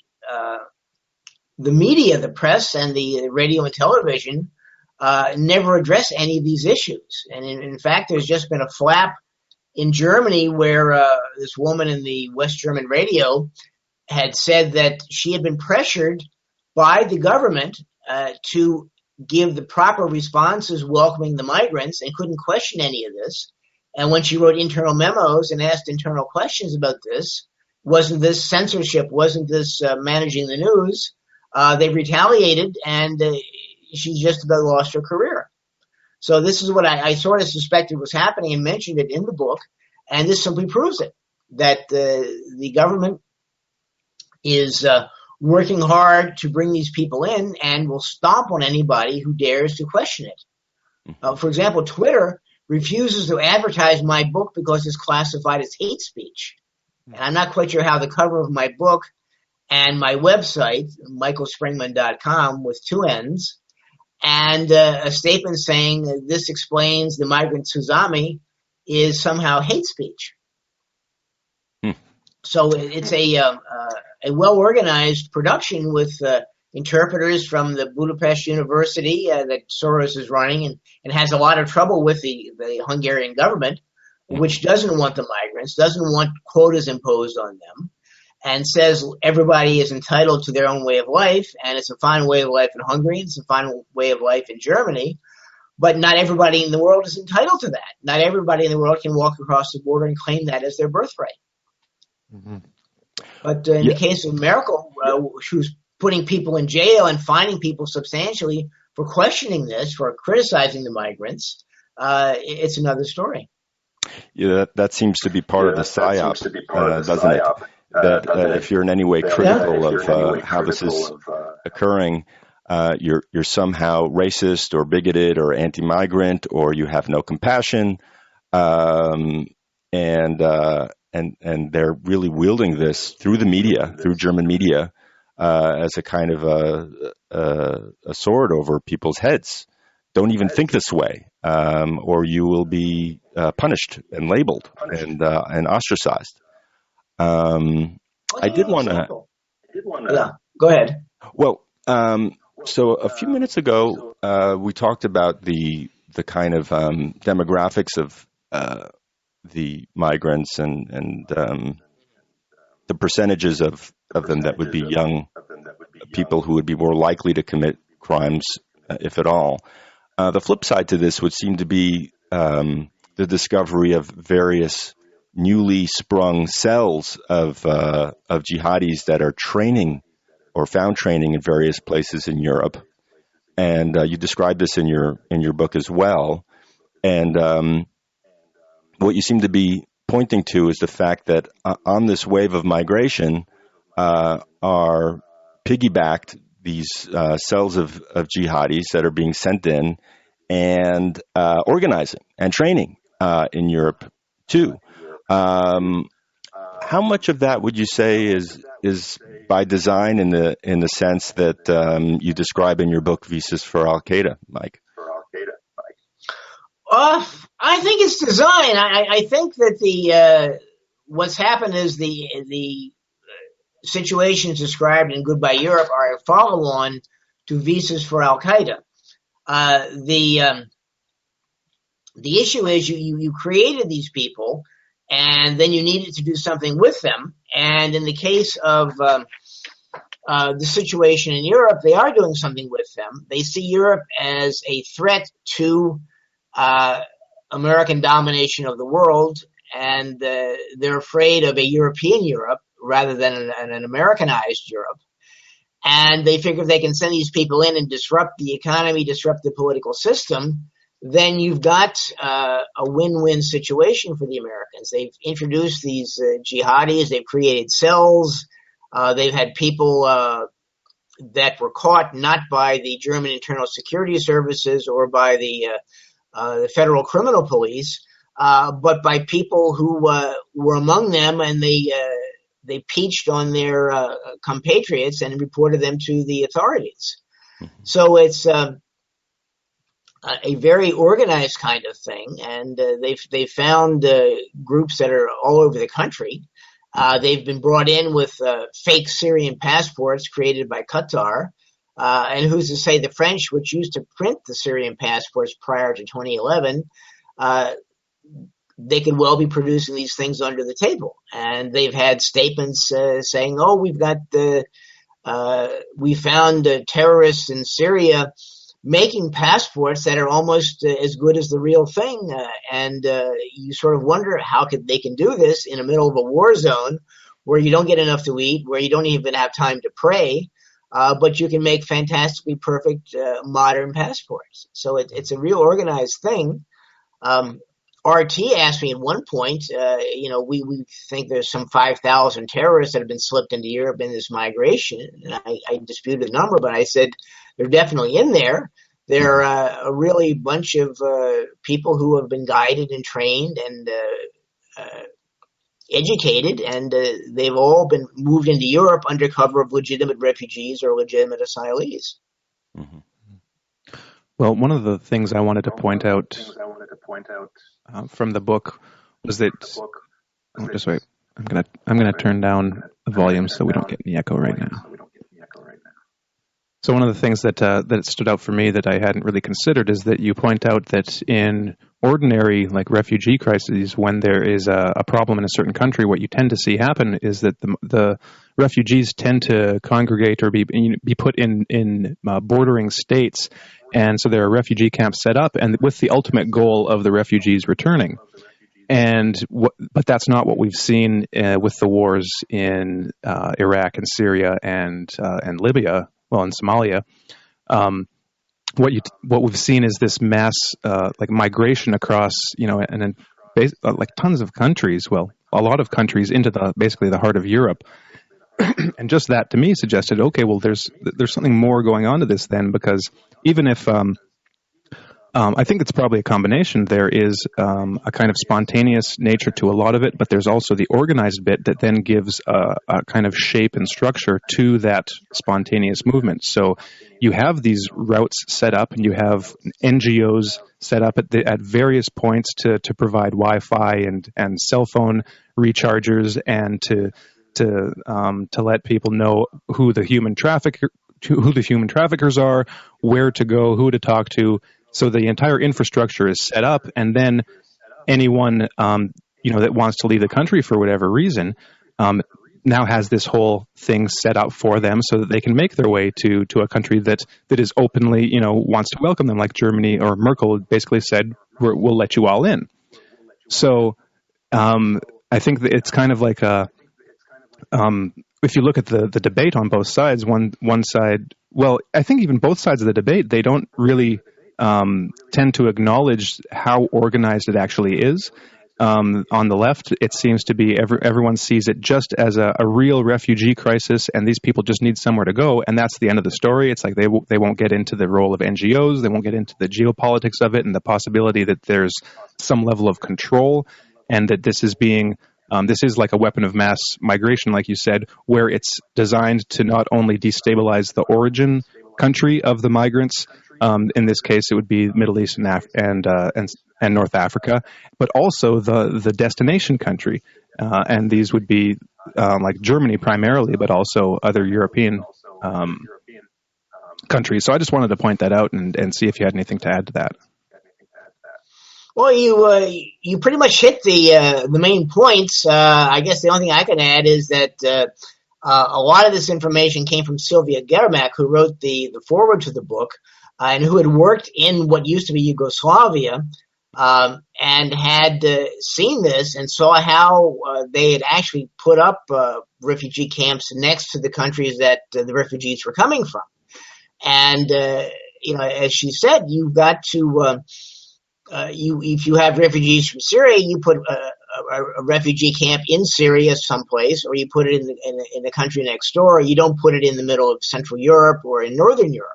media, the press, and the radio and television never address any of these issues. And in fact, there's just been a flap in Germany where this woman in the West German radio had said that she had been pressured by the government to give the proper responses welcoming the migrants, and couldn't question any of this. And when she wrote internal memos and asked internal questions about this, wasn't this censorship? Wasn't this managing the news? They retaliated, and she just about lost her career. So this is what I sort of suspected was happening and mentioned it in the book. And this simply proves it, that the government is working hard to bring these people in and will stomp on anybody who dares to question it. For example, Twitter refuses to advertise my book because it's classified as hate speech. And I'm not quite sure how the cover of my book and my website, michaelspringmann.com with 2 N's, and a statement saying this explains the migrant tsunami is somehow hate speech. So it's a well-organized production with interpreters from the Budapest University that Soros is running and has a lot of trouble with the Hungarian government, which doesn't want the migrants, doesn't want quotas imposed on them, and says everybody is entitled to their own way of life, and it's a fine way of life in Hungary, it's a fine way of life in Germany, but not everybody in the world is entitled to that. Not everybody in the world can walk across the border and claim that as their birthright. But in the case of Merkel, who's putting people in jail and fining people substantially for questioning this, for criticizing the migrants, it's another story. Yeah, that seems to be part of the psyop, doesn't it? That if you're in any way critical of how this is occurring, you're somehow racist or bigoted or anti-migrant, or you have no compassion, and they're really wielding this through the media, through German media, as a kind of a sword over people's heads. Don't even think this way, or you will be punished and labeled and ostracized. I did want to. Yeah, go ahead. Well, so a few minutes ago, we talked about the kind of demographics of the migrants and the percentages of them that would be young people who would be more likely to commit crimes, if at all. The flip side to this would seem to be the discovery of various newly sprung cells of jihadis that are training or found training in various places in Europe, and you describe this in your book as well. And what you seem to be pointing to is the fact that on this wave of migration are piggybacked these cells of jihadis that are being sent in and organizing and training in Europe too. How much of that would you say is by design in the sense that you describe in your book, Visas for Al-Qaeda, Mike? I think it's design. I think that what's happened is the situations described in Goodbye Europe are a follow-on to Visas for Al-Qaeda. The issue is you created these people, and then you needed to do something with them. And in the case of the situation in Europe, they are doing something with them. They see Europe as a threat to American domination of the world, and they're afraid of a European Europe rather than an Americanized Europe. And they figure if they can send these people in and disrupt the economy, disrupt the political system, then you've got a win-win situation for the Americans. They've introduced these jihadis. They've created cells. They've had people that were caught not by the German Internal Security Services or by the Federal Criminal Police, but by people who were among them, and they peached on their compatriots and reported them to the authorities. So it's a very organized kind of thing, and they've found groups that are all over the country. They've been brought in with fake Syrian passports created by Qatar, and who's to say the French, which used to print the Syrian passports prior to 2011, they could well be producing these things under the table. And they've had statements saying, "Oh, we found terrorists in Syria making passports that are almost as good as the real thing." And you sort of wonder how they can do this in the middle of a war zone where you don't get enough to eat, where you don't even have time to pray, but you can make fantastically perfect modern passports. So it's a real organized thing. RT asked me at one point, we think there's some 5,000 terrorists that have been slipped into Europe in this migration. And I disputed the number, but I said they're definitely in there. They're a really bunch of people who have been guided and trained and educated, and they've all been moved into Europe under cover of legitimate refugees or legitimate asylees. Mm-hmm. Well, one of the things I wanted to point out from the book was that. Oh, just wait. I'm gonna turn down the volume so we don't get any echo right now. So one of the things that stood out for me that I hadn't really considered is that you point out that in ordinary refugee crises, when there is a problem in a certain country, what you tend to see happen is that the refugees tend to congregate or be put in bordering states, and so there are refugee camps set up, and with the ultimate goal of the refugees returning. But that's not what we've seen with the wars in Iraq and Syria and Libya. Well, in Somalia, what we've seen is this mass migration across, and tons of countries. Well, a lot of countries into basically the heart of Europe, and just that to me suggested, okay, well, there's something more going on to this then, because even if I think it's probably a combination. There is a kind of spontaneous nature to a lot of it, but there's also the organized bit that then gives a kind of shape and structure to that spontaneous movement. So you have these routes set up, and you have NGOs set up at various points to provide Wi-Fi and cell phone rechargers, and to let people know who the human traffickers are, where to go, who to talk to. So the entire infrastructure is set up, and then anyone that wants to leave the country for whatever reason now has this whole thing set up for them, so that they can make their way to a country that is openly wants to welcome them, like Germany, or Merkel basically said, we'll let you all in. So I think that it's kind of like if you look at the debate on both sides, one side, well, I think even both sides of the debate, they don't really tend to acknowledge how organized it actually is. On the left, it seems to be everyone sees it just as a real refugee crisis, and these people just need somewhere to go, and that's the end of the story. It's like they won't get into the role of NGOs, they won't get into the geopolitics of it, and the possibility that there's some level of control, and that this is like a weapon of mass migration, like you said, where it's designed to not only destabilize the origin country of the migrants. In this case, it would be Middle East and North Africa, but also the destination country, and these would be like Germany primarily, but also other European countries. So I just wanted to point that out and see if you had anything to add to that. Well, you pretty much hit the main points. I guess the only thing I can add is that a lot of this information came from Sylvia Germak, who wrote the foreword to the book. And who had worked in what used to be Yugoslavia, and had seen this and saw how they had actually put up refugee camps next to the countries that the refugees were coming from. And, as she said, you've got to, if you have refugees from Syria, you put a refugee camp in Syria someplace, or you put it in the country next door, or you don't put it in the middle of Central Europe or in Northern Europe.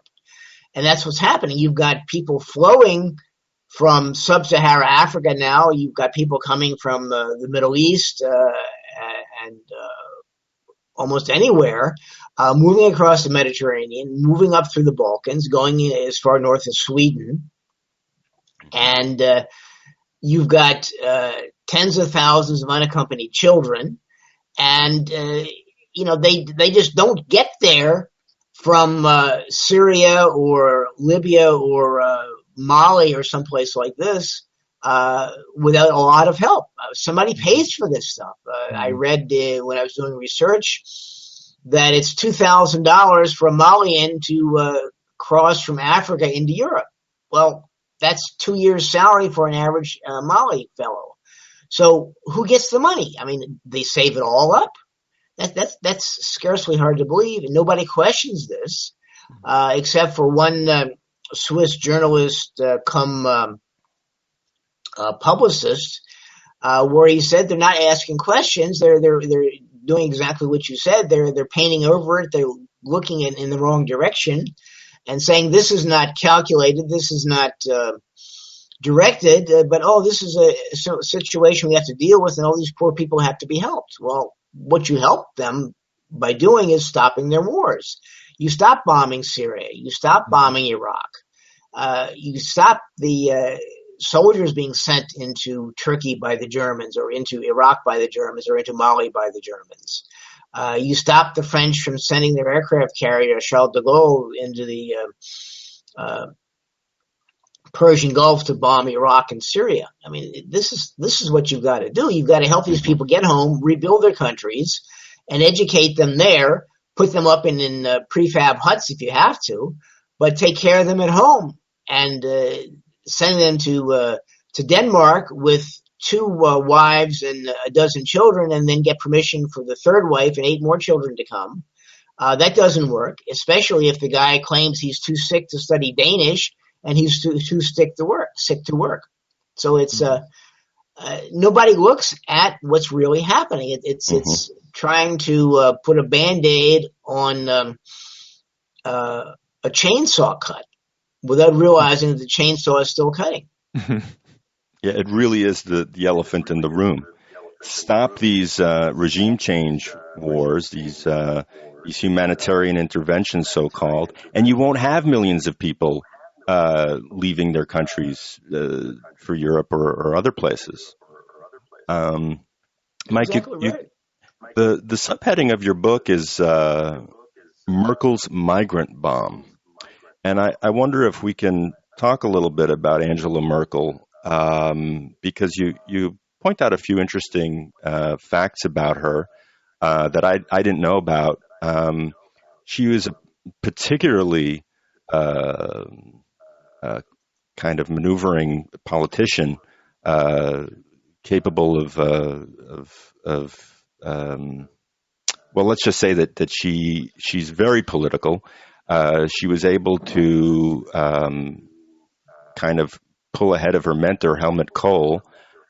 And that's what's happening. You've got people flowing from sub-Saharan Africa now. You've got people coming from the Middle East and almost anywhere, moving across the Mediterranean, moving up through the Balkans, going as far north as Sweden. And you've got tens of thousands of unaccompanied children. And, they just don't get there from Syria or Libya or Mali or someplace like this without a lot of help. Somebody pays for this stuff. I read when I was doing research that it's $2,000 for a Malian to cross from Africa into Europe. Well, that's 2 years' salary for an average Mali fellow. So who gets the money? I mean, they save it all up. That's scarcely hard to believe, and nobody questions this, except for one Swiss journalist, come publicist, where he said they're not asking questions. They're doing exactly what you said. They're painting over it. They're looking in the wrong direction and saying this is not calculated. This is not directed. But this is a situation we have to deal with, and all these poor people have to be helped. Well, what you help them by doing is stopping their wars. You stop bombing Syria. You stop bombing Iraq. You stop the soldiers being sent into Turkey by the Germans, or into Iraq by the Germans, or into Mali by the Germans. You stop the French from sending their aircraft carrier Charles de Gaulle into the Persian Gulf to bomb Iraq and Syria. I mean, this is what you've got to do. You've got to help these people get home, rebuild their countries, and educate them there. Put them up in prefab huts if you have to, but take care of them at home and send them to Denmark with 2 wives and a dozen children, and then get permission for the 3rd wife and 8 more children to come. That doesn't work, especially if the guy claims he's too sick to study Danish and he's too sick to work. So it's nobody looks at what's really happening. It's trying to put a Band-Aid on a chainsaw cut without realizing that the chainsaw is still cutting. Yeah, it really is the elephant in the room. Stop these regime change wars, these humanitarian interventions, so-called, and you won't have millions of people leaving their countries for Europe or other places. Mike, Exactly right. the subheading of your book is Merkel's migrant bomb. And I wonder if we can talk a little bit about Angela Merkel, because you point out a few interesting facts about her that I didn't know about. She was a particularly kind of maneuvering politician, capable of well, let's just say that she's very political. She was able to kind of pull ahead of her mentor, Helmut Kohl,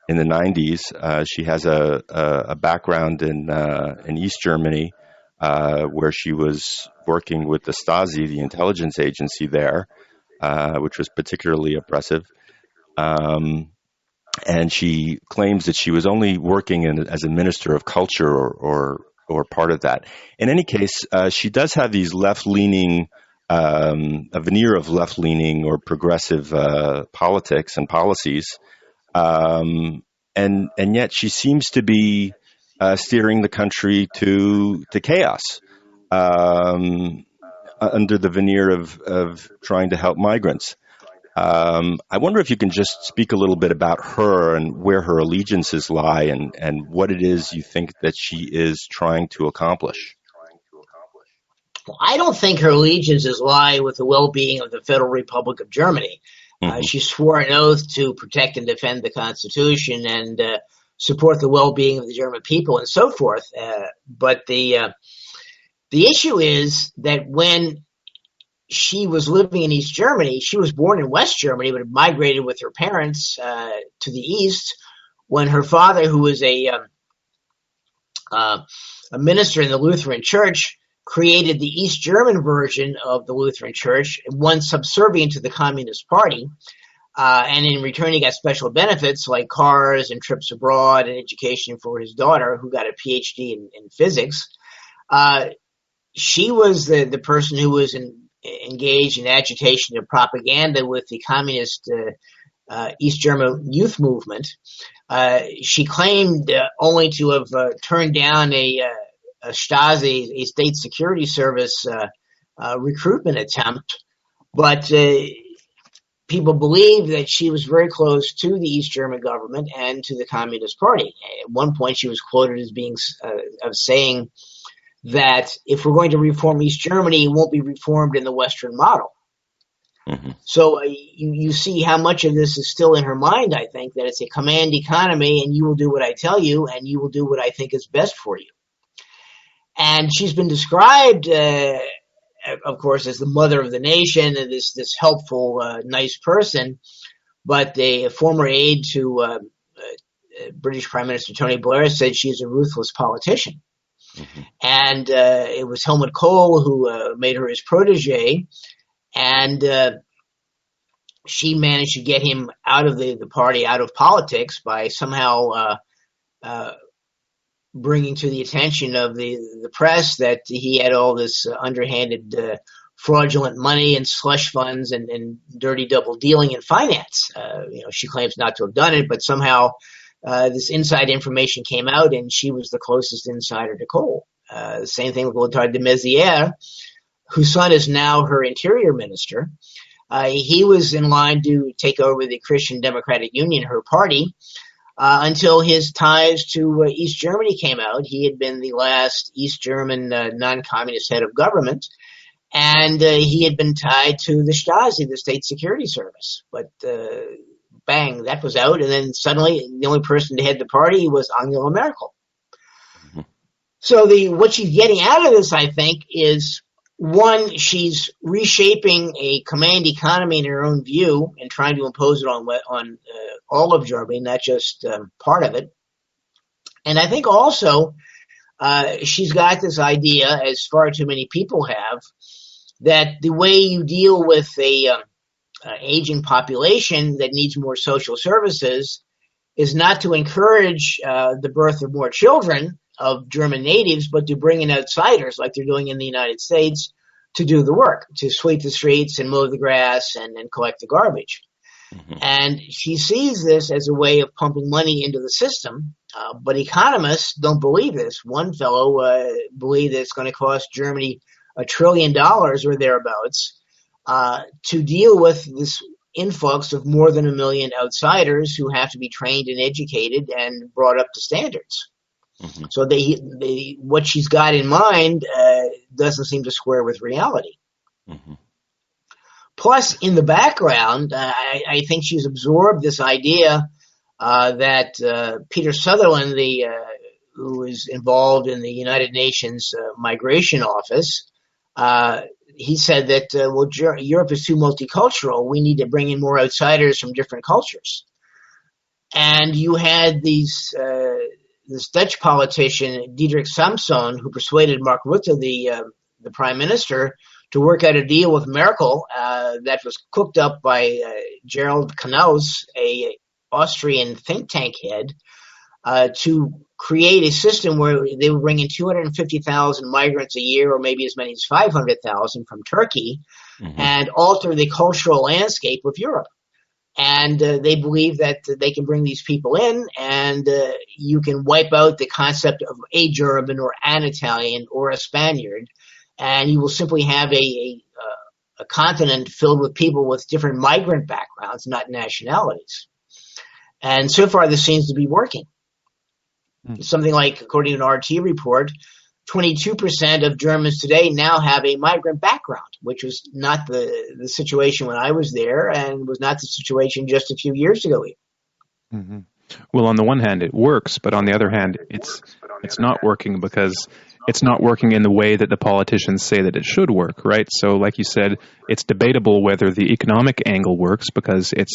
in the 90s. She has a background in East Germany, where she was working with the Stasi, the intelligence agency there, which was particularly oppressive. And she claims that she was only working as a minister of culture or part of that. In any case, she does have these left-leaning, a veneer of left-leaning or progressive politics and policies, and yet she seems to be steering the country to chaos under the veneer of trying to help migrants. I wonder if you can just speak a little bit about her and where her allegiances lie and what it is you think that she is trying to accomplish. Well, I don't think her allegiances lie with the well-being of the Federal Republic of Germany. She swore an oath to protect and defend the Constitution and support the well-being of the German people and so forth. But the issue is that when she was living in East Germany, she was born in West Germany, but migrated with her parents to the East when her father, who was a minister in the Lutheran Church, created the East German version of the Lutheran Church, one subservient to the Communist Party. And in return, he got special benefits like cars and trips abroad and education for his daughter, who got a PhD in physics. She was the person who was engaged in agitation and propaganda with the communist East German youth movement. She claimed only to have turned down a Stasi, a state security service recruitment attempt, but people believe that she was very close to the East German government and to the Communist Party. At one point, she was quoted as being saying that if we're going to reform East Germany, it won't be reformed in the Western model. Mm-hmm. So you see how much of this is still in her mind, I think, that it's a command economy and you will do what I tell you and you will do what I think is best for you. And she's been described, of course, as the mother of the nation and this helpful, nice person. but a former aide to British Prime Minister Tony Blair said she's a ruthless politician. Mm-hmm. And it was Helmut Kohl who made her his protege, and she managed to get him out of the party, out of politics, by somehow bringing to the attention of the press that he had all this underhanded fraudulent money and slush funds and dirty double dealing in finance. She claims not to have done it, but somehow this inside information came out, and she was the closest insider to Kohl. Same thing with Lothar de Maizière, whose son is now her interior minister. He was in line to take over the Christian Democratic Union, her party, until his ties to East Germany came out. He had been the last East German non-communist head of government, and he had been tied to the Stasi, the State Security Service. But bang, that was out, and then suddenly the only person to head the party was Angela Merkel. Mm-hmm. So what she's getting out of this, I think, is, one, she's reshaping a command economy in her own view and trying to impose it on all of Germany, not just part of it. And I think also she's got this idea, as far too many people have, that the way you deal with a aging population that needs more social services is not to encourage the birth of more children of German natives, but to bring in outsiders like they're doing in the United States to do the work, to sweep the streets and mow the grass and collect the garbage. Mm-hmm. And she sees this as a way of pumping money into the system, but economists don't believe this. One fellow believed that it's going to cost Germany $1 trillion or thereabouts to deal with this influx of more than 1 million outsiders who have to be trained and educated and brought up to standards. Mm-hmm. So what she's got in mind doesn't seem to square with reality. Mm-hmm. Plus, in the background, I think she's absorbed this idea that Peter Sutherland, who is involved in the United Nations Migration Office, he said that, Europe is too multicultural. We need to bring in more outsiders from different cultures. And you had this Dutch politician, Diederik Samson, who persuaded Mark Rutte, the prime minister, to work out a deal with Merkel that was cooked up by Gerald Knaus, a Austrian think tank head, to create a system where they would bring in 250,000 migrants a year, or maybe as many as 500,000 from Turkey, mm-hmm. and alter the cultural landscape of Europe. And they believe that they can bring these people in, and you can wipe out the concept of a German or an Italian or a Spaniard, and you will simply have a continent filled with people with different migrant backgrounds, not nationalities. And so far, this seems to be working. Mm. Something like, according to an RT report, 22% of Germans today now have a migrant background, which was not the situation when I was there, and was not the situation just a few years ago either. Mm-hmm. Well, on the one hand, it works, but on the other hand, it's not working because it's not working in the way that the politicians say that it should work, right? So, like you said, it's debatable whether the economic angle works because it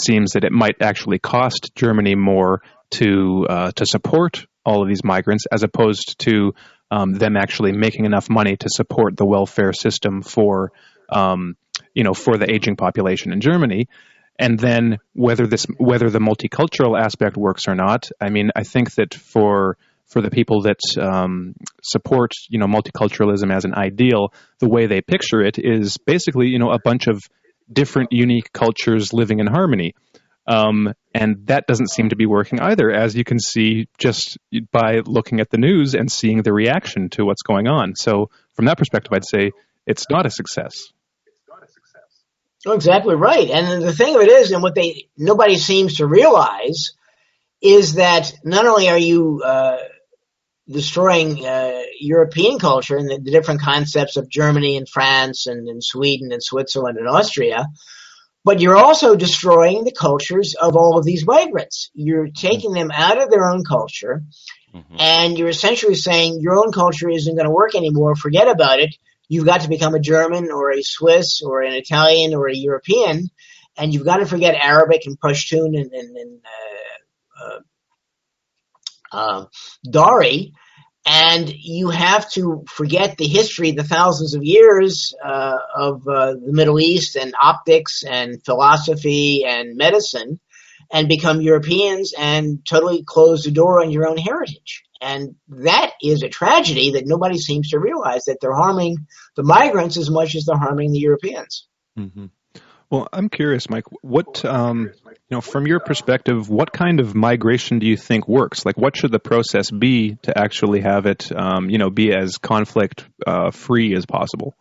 seems that it might actually cost Germany more to support all of these migrants, as opposed to them actually making enough money to support the welfare system for the aging population in Germany. And then whether the multicultural aspect works or not, I mean, I think that for the people that support multiculturalism as an ideal, the way they picture it is basically a bunch of different unique cultures living in harmony. And that doesn't seem to be working either, as you can see just by looking at the news and seeing the reaction to what's going on. So from that perspective, I'd say it's not a success. Oh, exactly right. And the thing of it is, and what nobody seems to realize, is that not only are you destroying European culture and the different concepts of Germany and France and Sweden and Switzerland and Austria, but you're also destroying the cultures of all of these migrants. You're taking them out of their own culture, mm-hmm. and you're essentially saying your own culture isn't going to work anymore. Forget about it. You've got to become a German or a Swiss or an Italian or a European, and you've got to forget Arabic and Pashtun and Dari, and you have to forget the history, the thousands of years of the Middle East and optics and philosophy and medicine, and become Europeans and totally close the door on your own heritage. And that is a tragedy that nobody seems to realize, that they're harming the migrants as much as they're harming the Europeans. Mm-hmm. Well, I'm curious, Mike, what, from your perspective, what kind of migration do you think works? Like, what should the process be to actually have it, be as conflict-free as possible?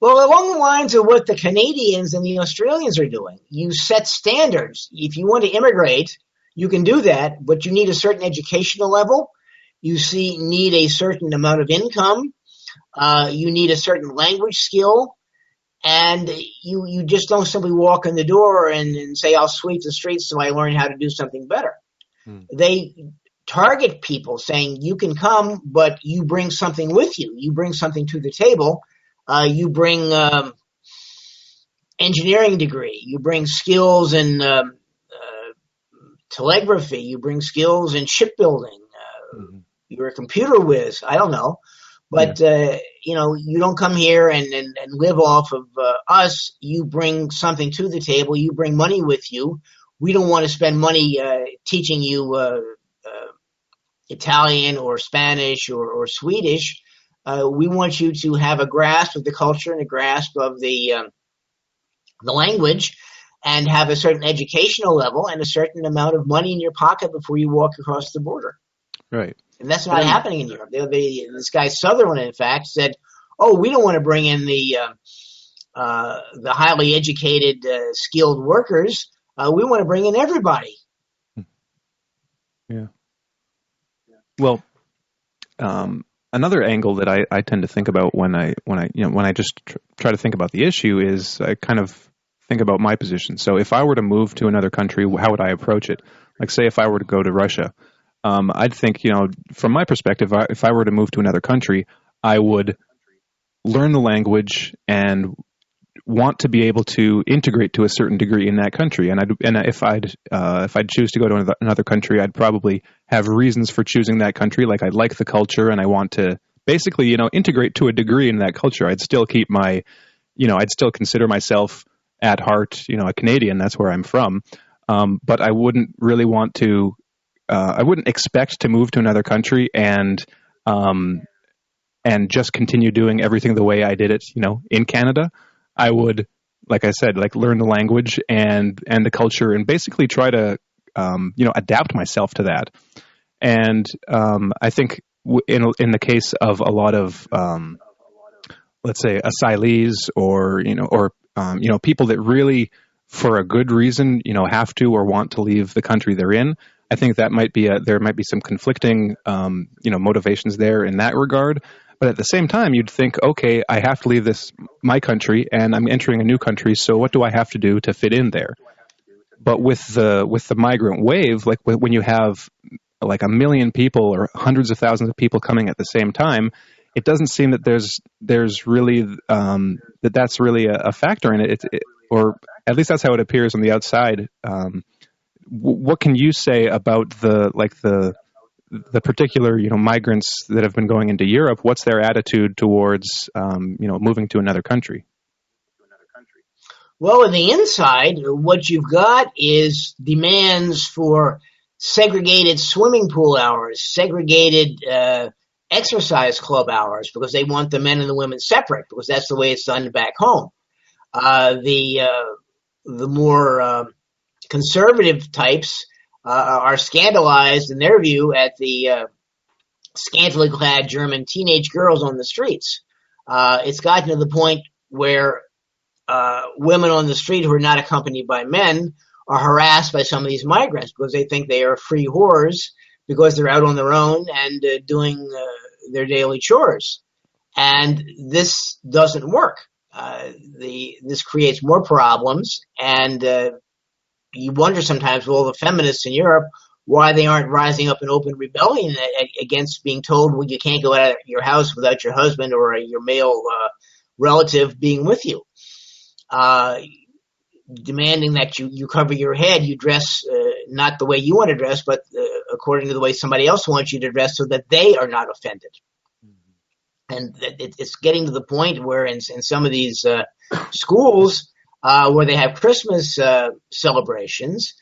Well, along the lines of what the Canadians and the Australians are doing, you set standards. If you want to immigrate, you can do that, but you need a certain educational level. You need a certain amount of income. You need a certain language skill. And you just don't simply walk in the door and say, I'll sweep the streets so I learn how to do something better. They target people saying, you can come, but you bring something with you. You bring something to the table. You bring engineering degree. You bring skills in telegraphy. You bring skills in shipbuilding. You're a computer whiz. I don't know. But, you don't come here and live off of us. You bring something to the table. You bring money with you. We don't want to spend money teaching you Italian or Spanish or Swedish. We want you to have a grasp of the culture and a grasp of the language, and have a certain educational level and a certain amount of money in your pocket before you walk across the border. Right. And that's not happening in Europe. This guy Sutherland, in fact, said, we don't want to bring in the highly educated, skilled workers. We want to bring in everybody. Yeah. Well, another angle that I tend to think about when I just try to think about the issue is I kind of think about my position. So if I were to move to another country, how would I approach it? Like, say, if I were to go to Russia, I'd think, from my perspective, if I were to move to another country, I would learn the language and want to be able to integrate to a certain degree in that country. And if I'd choose to go to another country, I'd probably have reasons for choosing that country. Like, I like the culture and I want to basically, integrate to a degree in that culture. I'd still keep I'd still consider myself at heart, a Canadian. That's where I'm from. But I wouldn't really want to. I wouldn't expect to move to another country and just continue doing everything the way I did it, in Canada. I would, like I said, learn the language and the culture and basically try to, adapt myself to that. And I think in the case of a lot of, let's say, asylees or people that really, for a good reason, have to or want to leave the country they're in, I think that there might be some conflicting, motivations there in that regard. But at the same time, you'd think, okay, I have to leave my country, and I'm entering a new country. So what do I have to do to fit in there? But with the migrant wave, like when you have like 1 million people or hundreds of thousands of people coming at the same time, it doesn't seem that there's really that's really a factor in it. Or at least that's how it appears on the outside. What can you say about the particular migrants that have been going into Europe? What's their attitude towards moving to another country? Well, on the inside, what you've got is demands for segregated swimming pool hours, segregated exercise club hours, because they want the men and the women separate, because that's the way it's done back home. The more conservative types are scandalized, in their view, at the scantily clad German teenage girls on the streets. It's gotten to the point where women on the street who are not accompanied by men are harassed by some of these migrants because they think they are free whores because they're out on their own and doing their daily chores. And this doesn't work. This creates more problems, and you wonder sometimes, well, the feminists in Europe, why they aren't rising up in open rebellion against being told, well, you can't go out of your house without your husband or your male relative being with you. demanding that you cover your head, you dress not the way you want to dress, but according to the way somebody else wants you to dress, so that they are not offended. And it's getting to the point where in some of these schools where they have Christmas celebrations,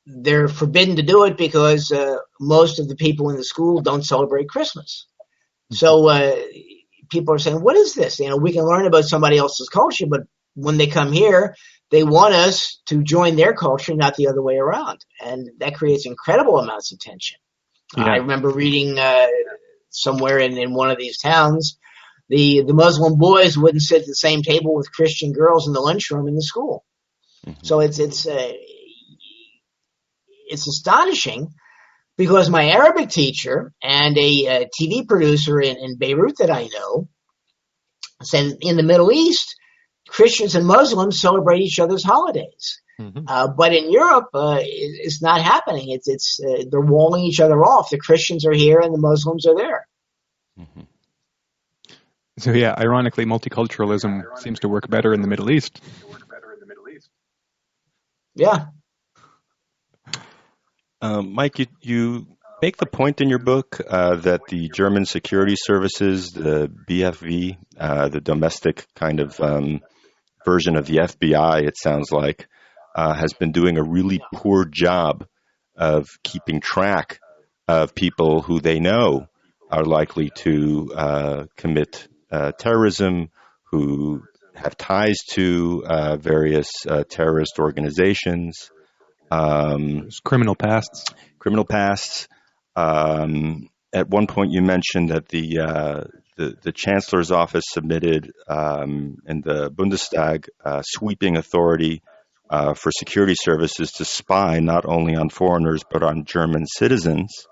they're forbidden to do it because most of the people in the school don't celebrate Christmas. So people are saying, what is this? We can learn about somebody else's culture, but when they come here, they want us to join their culture, not the other way around. And that creates incredible amounts of tension. Yeah. I remember reading somewhere in one of these towns, the Muslim boys wouldn't sit at the same table with Christian girls in the lunchroom in the school. Mm-hmm. So it's astonishing, because my Arabic teacher and a TV producer in Beirut that I know said in the Middle East, Christians and Muslims celebrate each other's holidays. Mm-hmm. But in Europe, it's not happening. It's they're walling each other off. The Christians are here and the Muslims are there. Mm-hmm. So yeah, ironically, multiculturalism seems to work better in the Middle East. Yeah. Mike, you make the point in your book that the German security services, the BFV, the domestic kind of version of the FBI, it sounds like, has been doing a really poor job of keeping track of people who they know are likely to commit terrorism, who have ties to various terrorist organizations. Criminal pasts. At one point, you mentioned that the Chancellor's office submitted in the Bundestag sweeping authority for security services to spy not only on foreigners but on German citizens.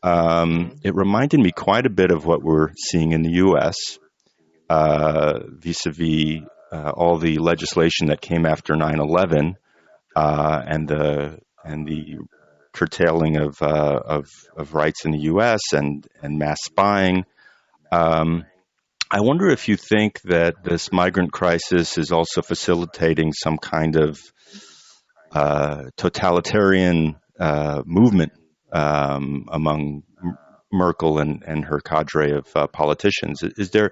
It reminded me quite a bit of what we're seeing in the U.S. Vis-a-vis all the legislation that came after 9/11 and the curtailing of rights in the U.S. and mass spying. I wonder if you think that this migrant crisis is also facilitating some kind of totalitarian movement among Merkel and her cadre of politicians. Is there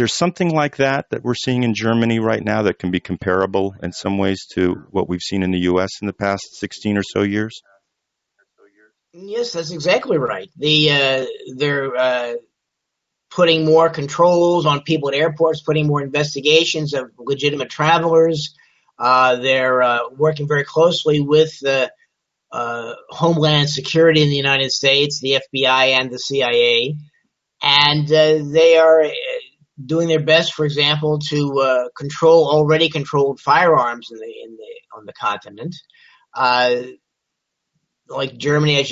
something like that we're seeing in Germany right now that can be comparable in some ways to what we've seen in the U.S. in the past 16 or so years? Yes, that's exactly right. They're putting more controls on people at airports, putting more investigations of legitimate travelers. They're working very closely with Homeland Security in the United States, the FBI and the CIA, and they are doing their best, for example, to control already controlled firearms on the continent. Like Germany,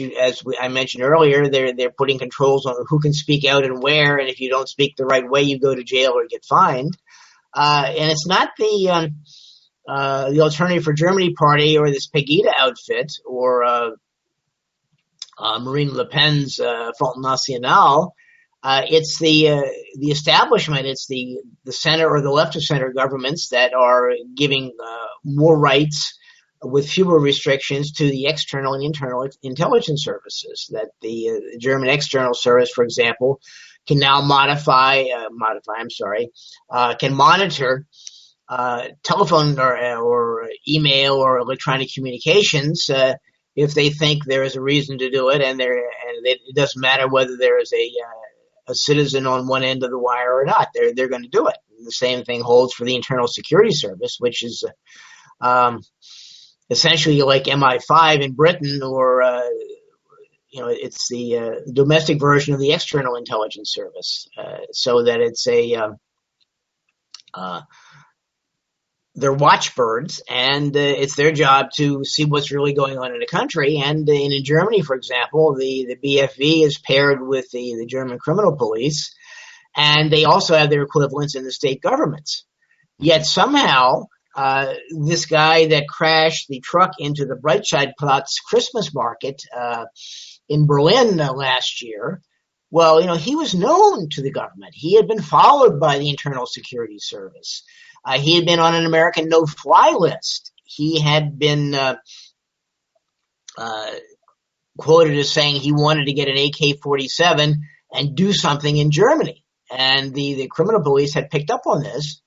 I mentioned earlier, they're putting controls on who can speak out and where, and if you don't speak the right way, you go to jail or get fined. And it's not the Alternative for Germany party or this Pegida outfit or Marine Le Pen's Front National. It's the establishment. It's the center or the left of center governments that are giving more rights with fewer restrictions to the external and internal intelligence services. That the German external service, for example, can now can monitor telephone or email or electronic communications if they think there is a reason to do it, and it doesn't matter whether there is a citizen on one end of the wire or not. They're going to do it. The same thing holds for the Internal Security Service, which is essentially like MI5 in Britain, or it's the domestic version of the External Intelligence Service, so that it's they're watchbirds, and it's their job to see what's really going on in the country. And in Germany, for example, the BFV is paired with the German criminal police, and they also have their equivalents in the state governments. Yet somehow, this guy that crashed the truck into the Breitscheidplatz Christmas market in Berlin last year, well, he was known to the government. He had been followed by the Internal Security Service. He had been on an American no-fly list. He had been quoted as saying he wanted to get an AK-47 and do something in Germany. And the criminal police had picked up on this.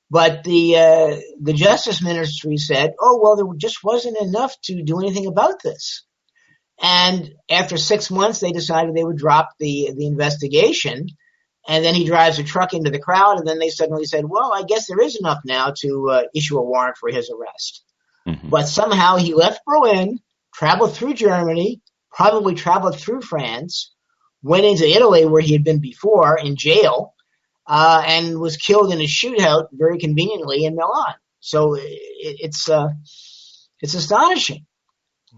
But the Justice Ministry said, oh, well, there just wasn't enough to do anything about this. And after 6 months, they decided they would drop the investigation. And then he drives a truck into the crowd, and then they suddenly said, well, I guess there is enough now to issue a warrant for his arrest. Mm-hmm. But somehow he left Berlin, traveled through Germany, probably traveled through France, went into Italy where he had been before in jail, and was killed in a shootout very conveniently in Milan. So it's astonishing.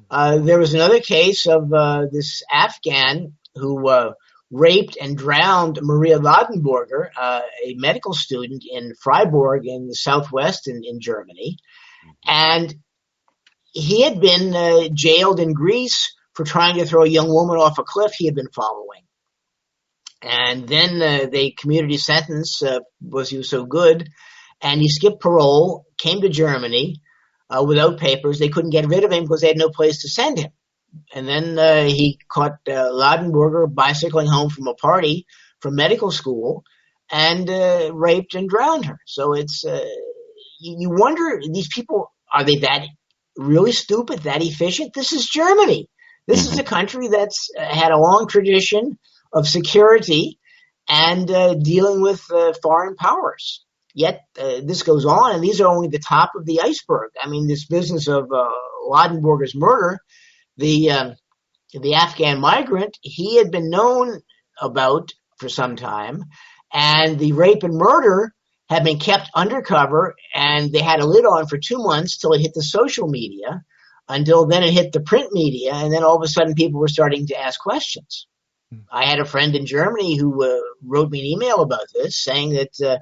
There was another case of this Afghan who raped and drowned Maria Ladenburger, a medical student in Freiburg in the southwest in Germany. And he had been jailed in Greece for trying to throw a young woman off a cliff he had been following. And then the community sentence was he was so good, and he skipped parole, came to Germany without papers. They couldn't get rid of him because they had no place to send him. And then he caught Ladenburger bicycling home from a party from medical school and raped and drowned her. So it's you wonder, these people, are they that really stupid, that efficient? This is Germany. This is a country that's had a long tradition of security and dealing with foreign powers. Yet this goes on, and these are only the top of the iceberg. I mean, this business of Ladenburger's murder, the Afghan migrant, he had been known about for some time, and the rape and murder had been kept undercover, and they had a lid on for 2 months till it hit the social media, until then it hit the print media, and then all of a sudden people were starting to ask questions. I had a friend in Germany who wrote me an email about this, saying that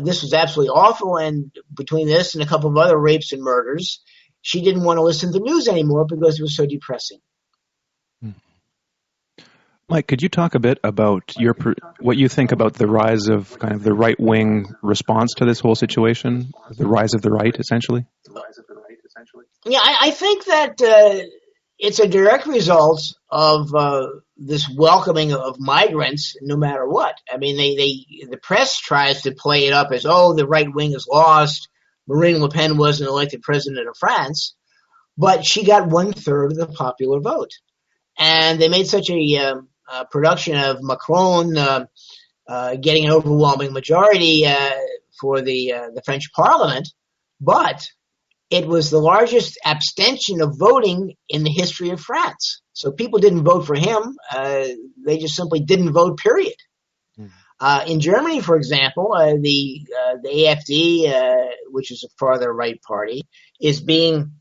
this was absolutely awful, and between this and a couple of other rapes and murders, she didn't want to listen to the news anymore because it was so depressing. Mike, could you talk a bit about what you think about the rise of kind of the right-wing response to this whole situation, the rise of the right, essentially? Yeah, I think that it's a direct result of this welcoming of migrants, no matter what. I mean, the press tries to play it up as, oh, the right wing is lost. Marine Le Pen wasn't elected president of France, but she got 1/3 of the popular vote. And they made such a production of Macron getting an overwhelming majority for the French Parliament, but it was the largest abstention of voting in the history of France. So people didn't vote for him. They just simply didn't vote, period. In Germany, for example, the AfD, which is a farther right party, is being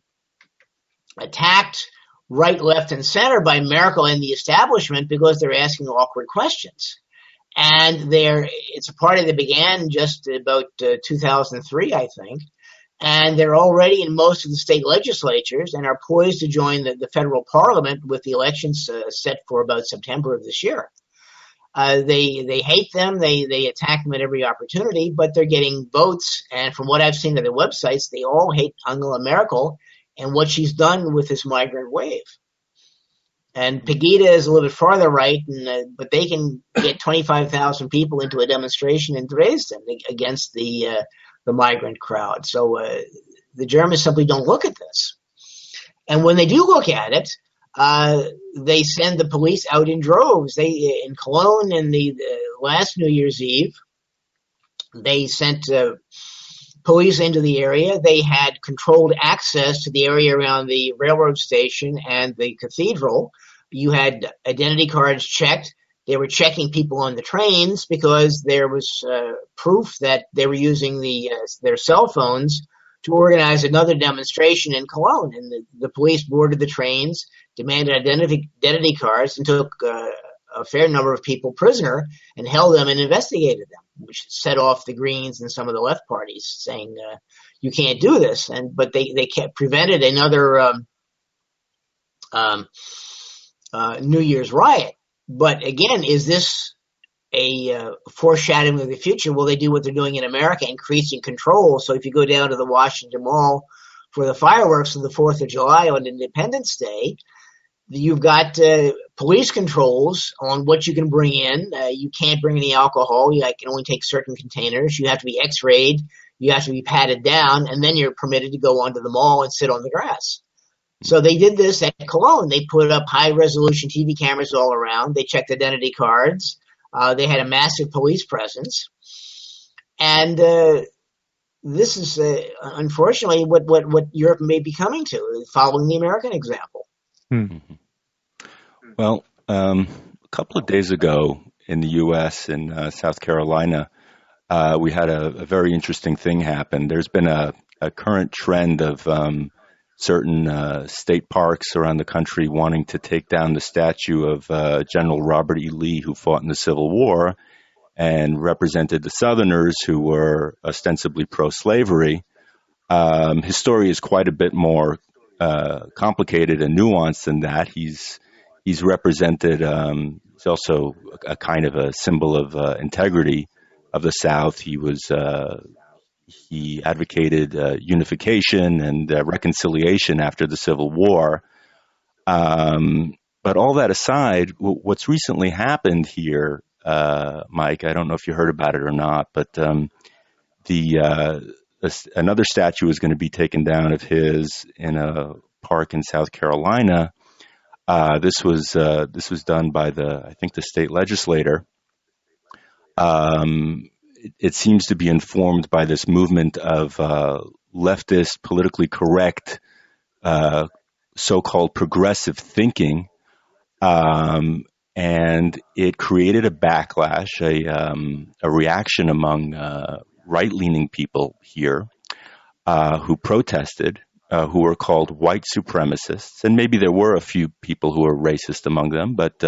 attacked right, left, and center by Merkel and the establishment because they're asking awkward questions. And it's a party that began just about 2003, I think. And they're already in most of the state legislatures and are poised to join the federal parliament with the elections set for about September of this year. They hate them. They attack them at every opportunity, but they're getting votes. And from what I've seen on their websites, they all hate Angela Merkel and what she's done with this migrant wave. And Pegida is a little bit farther right, but they can get 25,000 people into a demonstration in Dresden against the migrant crowd. So the Germans simply don't look at this. And when they do look at it, they send the police out in droves. In Cologne, in the last New Year's Eve, they sent police into the area. They had controlled access to the area around the railroad station and the cathedral. You had identity cards checked. They were checking people on the trains because there was proof that they were using their cell phones to organize another demonstration in Cologne. And the police boarded the trains, demanded identity cards, and took a fair number of people prisoner and held them and investigated them, which set off the Greens and some of the left parties saying, you can't do this. But they prevented another New Year's riot. But again, is this foreshadowing of the future. Will they do what they're doing in America, increasing control? So if you go down to the Washington Mall for the fireworks on the 4th of July on Independence Day, you've got police controls on what you can bring in. You can't bring any alcohol. You can only take certain containers. You have to be x-rayed. You have to be patted down, and then you're permitted to go onto the mall and sit on the grass. So they did this at Cologne. They put up high-resolution TV cameras all around. They checked identity cards. They had a massive police presence. And this is, unfortunately, what Europe may be coming to, following the American example. Mm-hmm. Well, a couple of days ago in the U.S., in South Carolina, we had a very interesting thing happen. There's been a current trend of certain state parks around the country wanting to take down the statue of General Robert E. Lee, who fought in the Civil War and represented the Southerners who were ostensibly pro-slavery. His story is quite a bit more complicated and nuanced than that. He's represented, he's also a kind of a symbol of integrity of the South. He advocated unification and reconciliation after the Civil War. But all that aside, what's recently happened here, Mike, I don't know if you heard about it or not, but another statue is going to be taken down of his in a park in South Carolina. This was done by I think the state legislator. It seems to be informed by this movement of leftist, politically correct, so-called progressive thinking, and it created a backlash, a reaction among right-leaning people here who protested, who were called white supremacists, and maybe there were a few people who were racist among them, but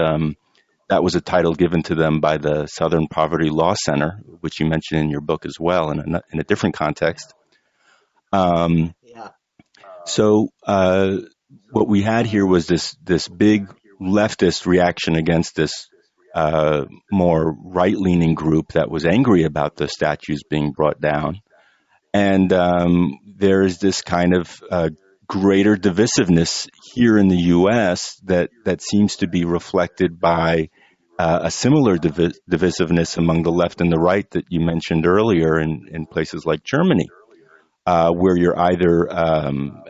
that was a title given to them by the Southern Poverty Law Center, which you mentioned in your book as well, in a different context. So what we had here was this big leftist reaction against this more right-leaning group that was angry about the statues being brought down. And there is this kind of greater divisiveness here in the U.S. that seems to be reflected by a similar divisiveness among the left and the right that you mentioned earlier in places like Germany, where you're either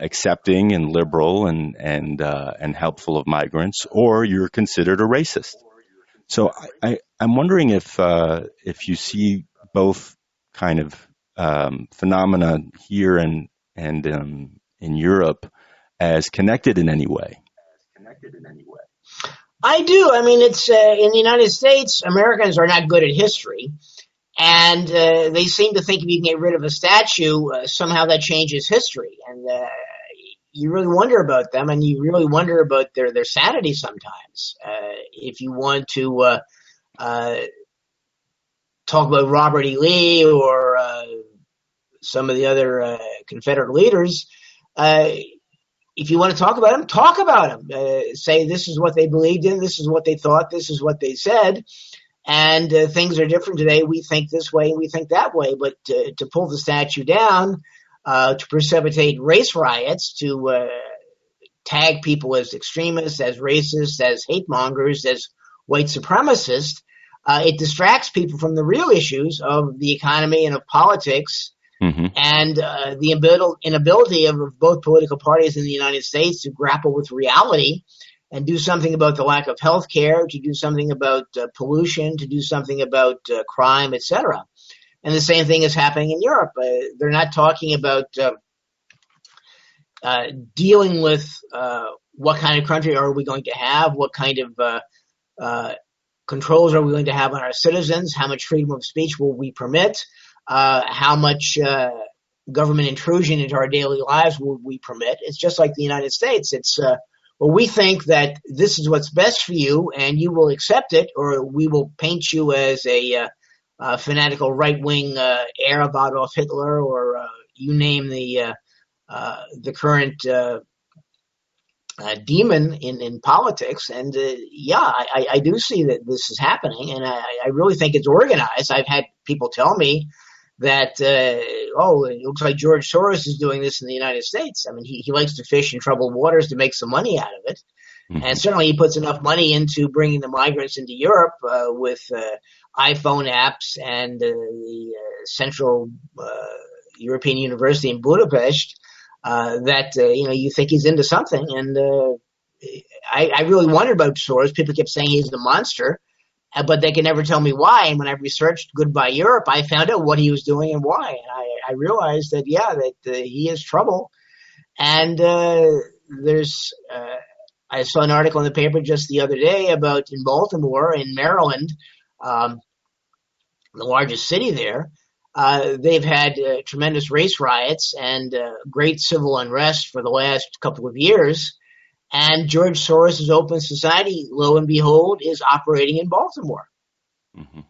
accepting and liberal and helpful of migrants, or you're considered a racist. So I'm wondering if you see both kind of phenomena here and in Europe as connected in any way. I do. I mean, it's in the United States, Americans are not good at history, and they seem to think if you can get rid of a statue, somehow that changes history. And you really wonder about them, and you really wonder about their sanity sometimes. If you want to talk about Robert E. Lee or some of the other Confederate leaders, if you want to talk about them. Say this is what they believed in, this is what they thought, this is what they said, and things are different today. We think this way, we think that way. But to pull the statue down, to precipitate race riots, to tag people as extremists, as racists, as hate mongers, as white supremacists, it distracts people from the real issues of the economy and of politics. Mm-hmm. And the inability of both political parties in the United States to grapple with reality and do something about the lack of health care, to do something about pollution, to do something about crime, etc. And the same thing is happening in Europe. They're not talking about dealing with what kind of country are we going to have, what kind of controls are we going to have on our citizens, how much freedom of speech will we permit, how much government intrusion into our daily lives will we permit. It's just like the United States. It's, well, we think that this is what's best for you and you will accept it, or we will paint you as a fanatical right-wing heir of Adolf Hitler, or you name the current demon in politics. And I do see that this is happening, and I really think it's organized. I've had people tell me that, it looks like George Soros is doing this in the United States. I mean, he likes to fish in troubled waters to make some money out of it. Mm-hmm. And certainly he puts enough money into bringing the migrants into Europe with iPhone apps and the Central European University in Budapest that you think he's into something. And I really wondered about Soros. People kept saying he's the monster, but they could never tell me why. And when I researched Goodbye Europe, I found out what he was doing and why. And I realized that, he has trouble. And I saw an article in the paper just the other day about in Baltimore, in Maryland, the largest city there. They've had tremendous race riots and great civil unrest for the last couple of years. And George Soros' Open Society, lo and behold, is operating in Baltimore. Mm-hmm.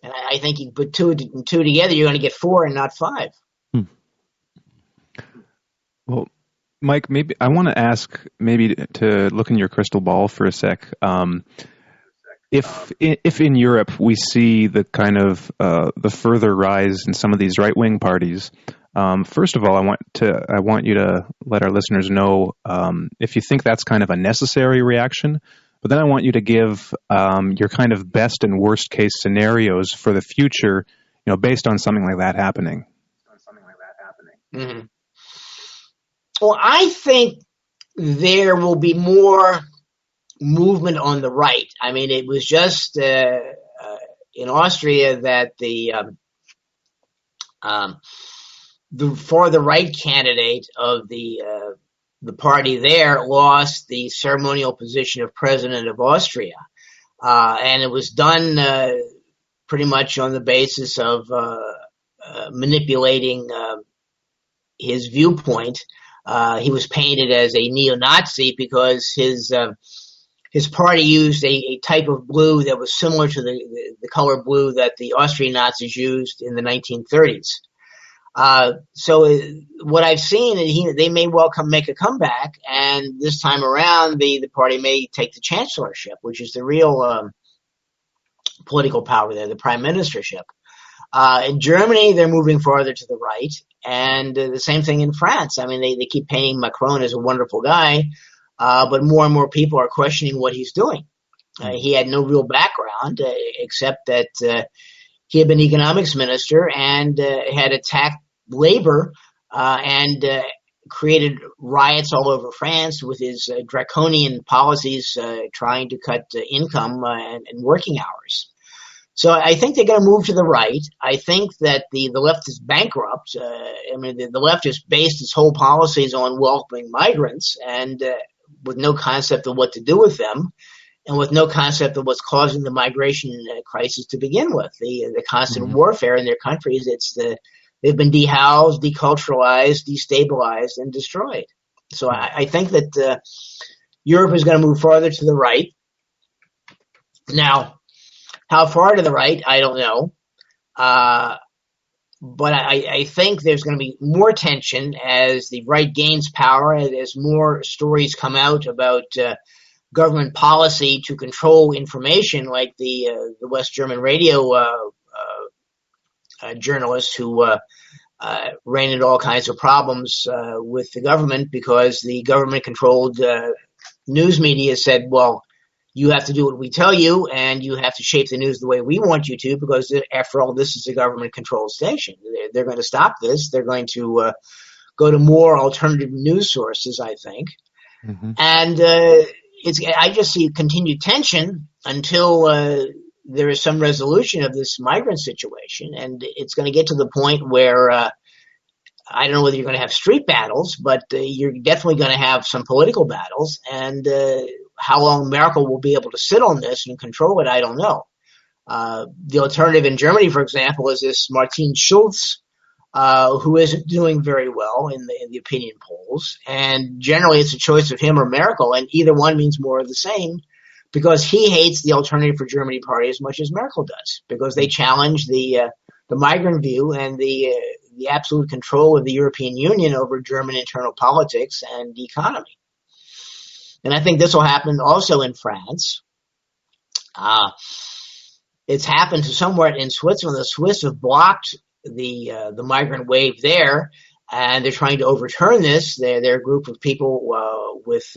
And I think you put two and two together, you're going to get 4 and not 5. Well, Mike, maybe I want to ask to look in your crystal ball for a sec. If in Europe we see the kind of the further rise in some of these right-wing parties, first of all, I want you to let our listeners know if you think that's kind of a necessary reaction. But then I want you to give your kind of best and worst case scenarios for the future, based on something like that happening. Mm-hmm. Well, I think there will be more movement on the right. I mean, it was just in Austria that the far the right candidate of the party there lost the ceremonial position of president of Austria, and it was done pretty much on the basis of manipulating his viewpoint. He was painted as a neo-Nazi because his party used a type of blue that was similar to the color blue that the Austrian Nazis used in the 1930s. So what I've seen, they may well make a comeback, and this time around the party may take the chancellorship, which is the real political power there, the prime ministership. In Germany, they're moving farther to the right, and the same thing in France. I mean, they keep painting Macron as a wonderful guy, but more and more people are questioning what he's doing. He had no real background except that he had been economics minister and had attacked labor and created riots all over France with his draconian policies trying to cut income and working hours. So I think they're going to move to the right. I think that the left is bankrupt. The left has based its whole policies on welcoming migrants and with no concept of what to do with them and with no concept of what's causing the migration crisis to begin with. The constant warfare in their countries, they've been dehoused, deculturalized, destabilized, and destroyed. So I think that Europe is going to move farther to the right. Now, how far to the right, I don't know. But I think there's going to be more tension as the right gains power, as more stories come out about government policy to control information, like the West German radio journalist who ran into all kinds of problems with the government because the government-controlled news media said, well, you have to do what we tell you, and you have to shape the news the way we want you to, because after all, this is a government-controlled station. They're going to stop this. They're going to go to more alternative news sources, I think. Mm-hmm. And I just see continued tension until there is some resolution of this migrant situation, and it's going to get to the point where I don't know whether you're going to have street battles, but you're definitely going to have some political battles, and how long Merkel will be able to sit on this and control it, I don't know. The alternative in Germany, for example, is this Martin Schulz, who isn't doing very well in the opinion polls. And generally it's a choice of him or Merkel, and either one means more of the same, because he hates the Alternative for Germany party as much as Merkel does, because they challenge the migrant view and the absolute control of the European Union over German internal politics and economy. And I think this will happen also in France. It's happened somewhat in Switzerland. The Swiss have blocked the migrant wave there, and they're trying to overturn this. They're a group of people with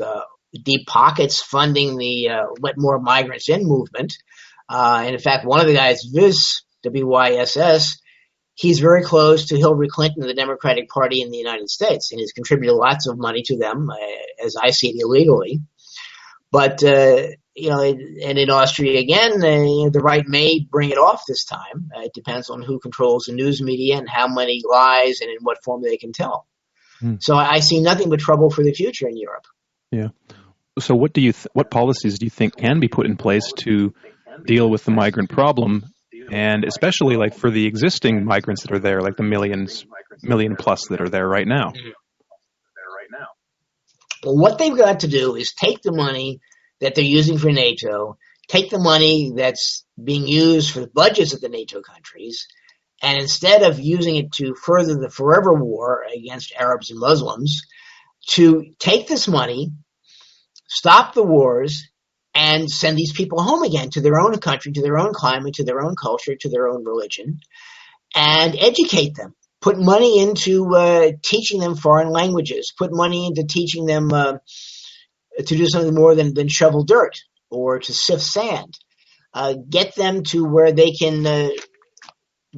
deep pockets funding the Let More Migrants In movement. And in fact, one of the guys, WYSS, he's very close to Hillary Clinton and the Democratic Party in the United States, and he's contributed lots of money to them, as I see it, illegally. But, and in Austria again, the right may bring it off this time. It depends on who controls the news media and how many lies and in what form they can tell. So I see nothing but trouble for the future in Europe. Yeah. So what policies do you think can be put in place to deal with the migrant problem, and especially like for the existing migrants that are there, like the million plus that are there right now? Well, what they've got to do is take the money that they're using for NATO, take the money that's being used for the budgets of the NATO countries, and instead of using it to further the forever war against Arabs and Muslims, to take this money, stop the wars, and send these people home again to their own country, to their own climate, to their own culture, to their own religion, and educate them. Put money into teaching them foreign languages. Put money into teaching them to do something more than shovel dirt or to sift sand. Get them to where they can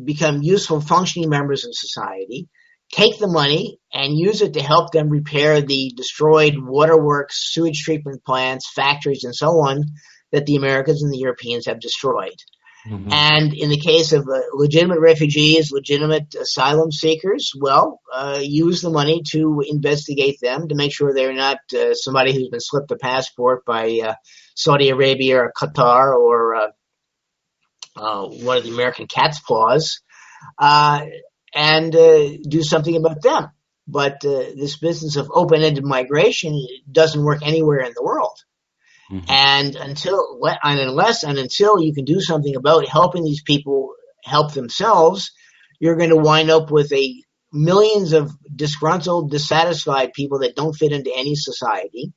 become useful, functioning members of society. Take the money and use it to help them repair the destroyed waterworks, sewage treatment plants, factories, and so on that the Americans and the Europeans have destroyed. Mm-hmm. And in the case of legitimate refugees, legitimate asylum seekers, use the money to investigate them to make sure they're not somebody who's been slipped a passport by Saudi Arabia or Qatar or one of the American cat's paws, and do something about them. But this business of open-ended migration doesn't work anywhere in the world. Mm-hmm. And until you can do something about helping these people help themselves, you're going to wind up with millions of disgruntled, dissatisfied people that don't fit into any society,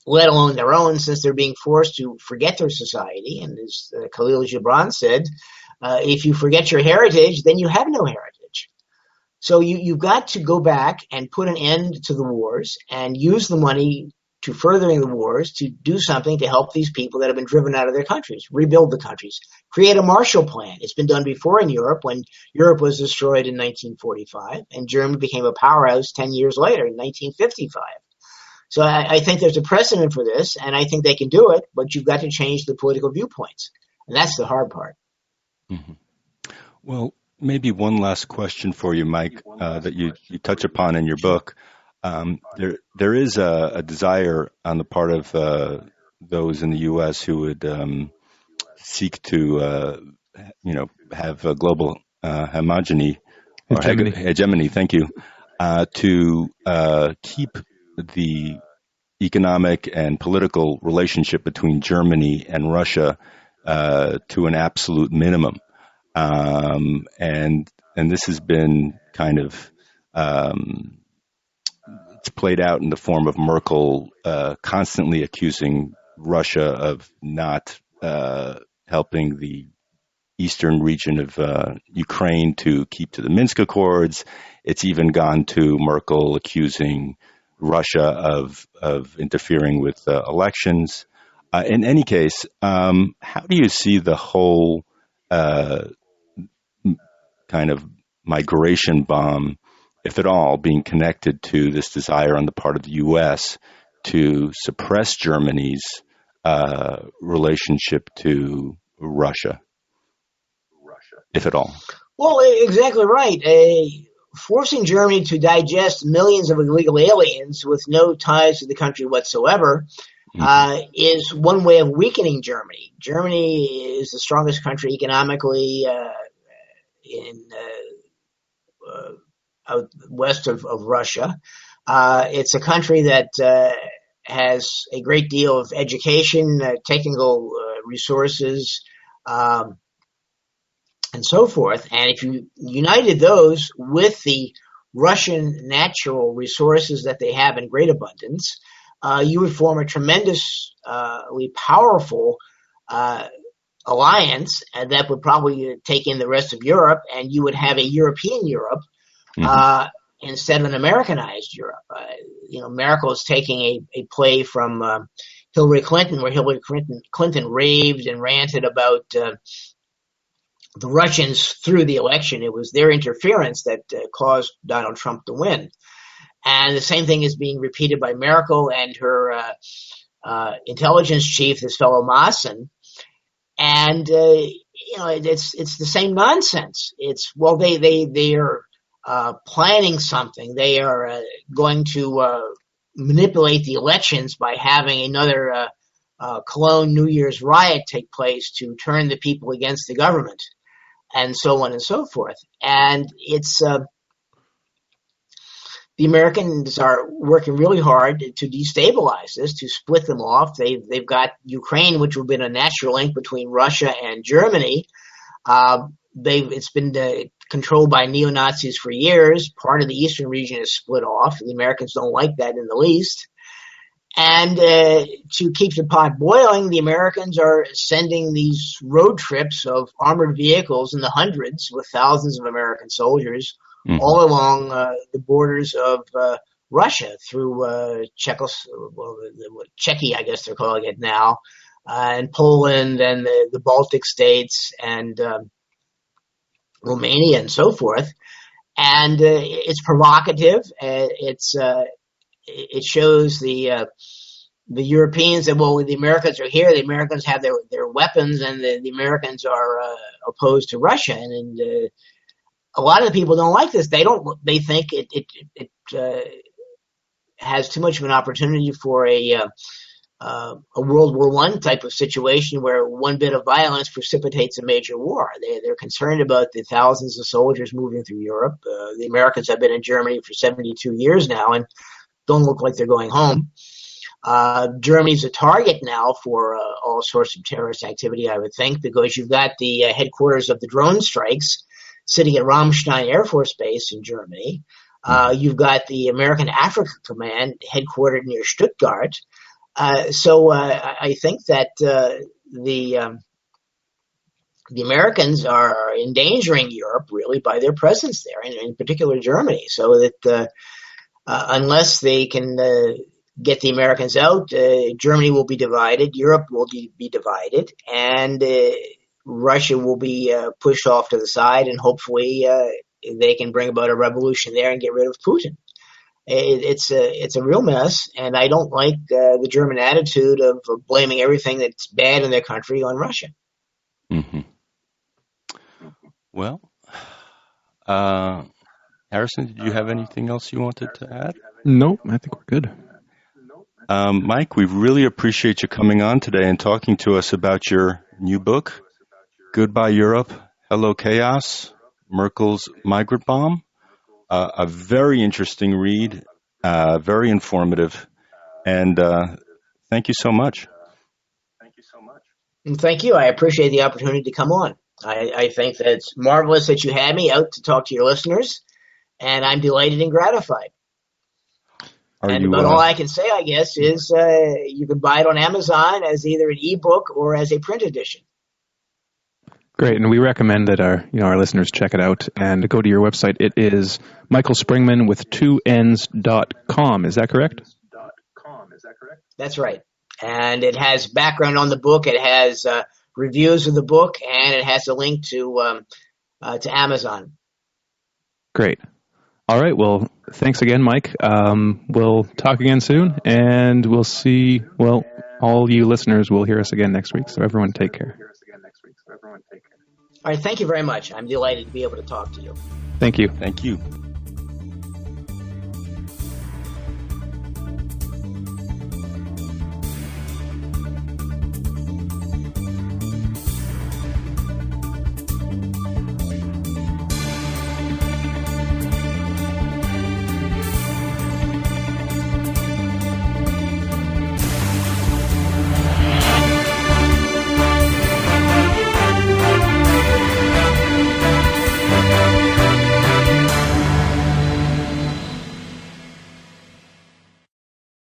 let alone their own, since they're being forced to forget their society. And as Khalil Gibran said, if you forget your heritage, then you have no heritage. So you've got to go back and put an end to the wars and use the money to furthering the wars to do something to help these people that have been driven out of their countries, rebuild the countries, create a Marshall Plan. It's been done before in Europe when Europe was destroyed in 1945 and Germany became a powerhouse 10 years later in 1955. So I think there's a precedent for this, and I think they can do it, but you've got to change the political viewpoints. And that's the hard part. Mm-hmm. Well, maybe one last question for you, Mike, that you touch upon in your book. There is a desire on the part of those in the U.S. who would seek to, have a global hegemony. Thank you, to keep the economic and political relationship between Germany and Russia to an absolute minimum, and this has been kind of it's played out in the form of Merkel constantly accusing Russia of not helping the eastern region of Ukraine to keep to the Minsk Accords. It's even gone to Merkel accusing Russia of interfering with elections. In any case, how do you see the whole kind of migration bomb, if at all, being connected to this desire on the part of the U.S. to suppress Germany's relationship to Russia, if at all? Well, exactly right. Forcing Germany to digest millions of illegal aliens with no ties to the country whatsoever is one way of weakening Germany. Germany is the strongest country economically out west of Russia. It's a country that has a great deal of education, technical resources, and so forth. And if you united those with the Russian natural resources that they have in great abundance, you would form a tremendously powerful alliance, and that would probably take in the rest of Europe, and you would have a European Europe instead of an Americanized Europe. Merkel is taking a play from Hillary Clinton, where Hillary Clinton raved and ranted about the Russians through the election. It was their interference that caused Donald Trump to win. And the same thing is being repeated by Merkel and her intelligence chief, this fellow Maassen. And it's the same nonsense. It's they are planning something. They are going to manipulate the elections by having another Cologne New Year's riot take place to turn the people against the government, and so on and so forth. And it's the Americans are working really hard to destabilize this, to split them off. They've got Ukraine, which would have been a natural link between Russia and Germany. It's been controlled by neo-Nazis for years. Part of the eastern region is split off. The Americans don't like that in the least. And to keep the pot boiling, the Americans are sending these road trips of armored vehicles in the hundreds with thousands of American soldiers all along the borders of Russia through Czechia, I guess they're calling it now, and Poland and the Baltic states and Romania and so forth. And it's provocative. It shows the Europeans that, well, the Americans are here, the Americans have their weapons, and the Americans are opposed to Russia. And a lot of the people don't like this. They think it has too much of an opportunity for a World War I type of situation where one bit of violence precipitates a major war. They're concerned about the thousands of soldiers moving through Europe. The Americans have been in Germany for 72 years now and don't look like they're going home. Germany's a target now for all sorts of terrorist activity, I would think, because you've got the headquarters of the drone strikes sitting at Ramstein Air Force Base in Germany. You've got the American Africa Command headquartered near Stuttgart. So I think that the Americans are endangering Europe really by their presence there, and in particular Germany, so that unless they can get the Americans out, Germany will be divided, Europe will be divided, and Russia will be pushed off to the side, and hopefully they can bring about a revolution there and get rid of Putin. It's a real mess, and I don't like the German attitude of blaming everything that's bad in their country on Russia. Mm-hmm. Well, Harrison, did you have anything else you wanted to add? No, I think we're good. Mike, we really appreciate you coming on today and talking to us about your new book, Goodbye Europe, Hello Chaos, Merkel's Migrant Bomb. A very interesting read, very informative, and thank you so much. Thank you. I appreciate the opportunity to come on. I think that it's marvelous that you had me out to talk to your listeners, and I'm delighted and gratified. But all I can say, I guess, is you can buy it on Amazon as either an ebook or as a print edition. Great, and we recommend that our listeners check it out and go to your website. It is michaelspringmann with 2Ns.com. Is that correct? That's right. And it has background on the book. It has reviews of the book, and it has a link to Amazon. Great. All right. Well, thanks again, Mike. We'll talk again soon, and we'll see. Well, all you listeners will hear us again next week. So everyone, take care. All right. Thank you very much. I'm delighted to be able to talk to you. Thank you. Thank you.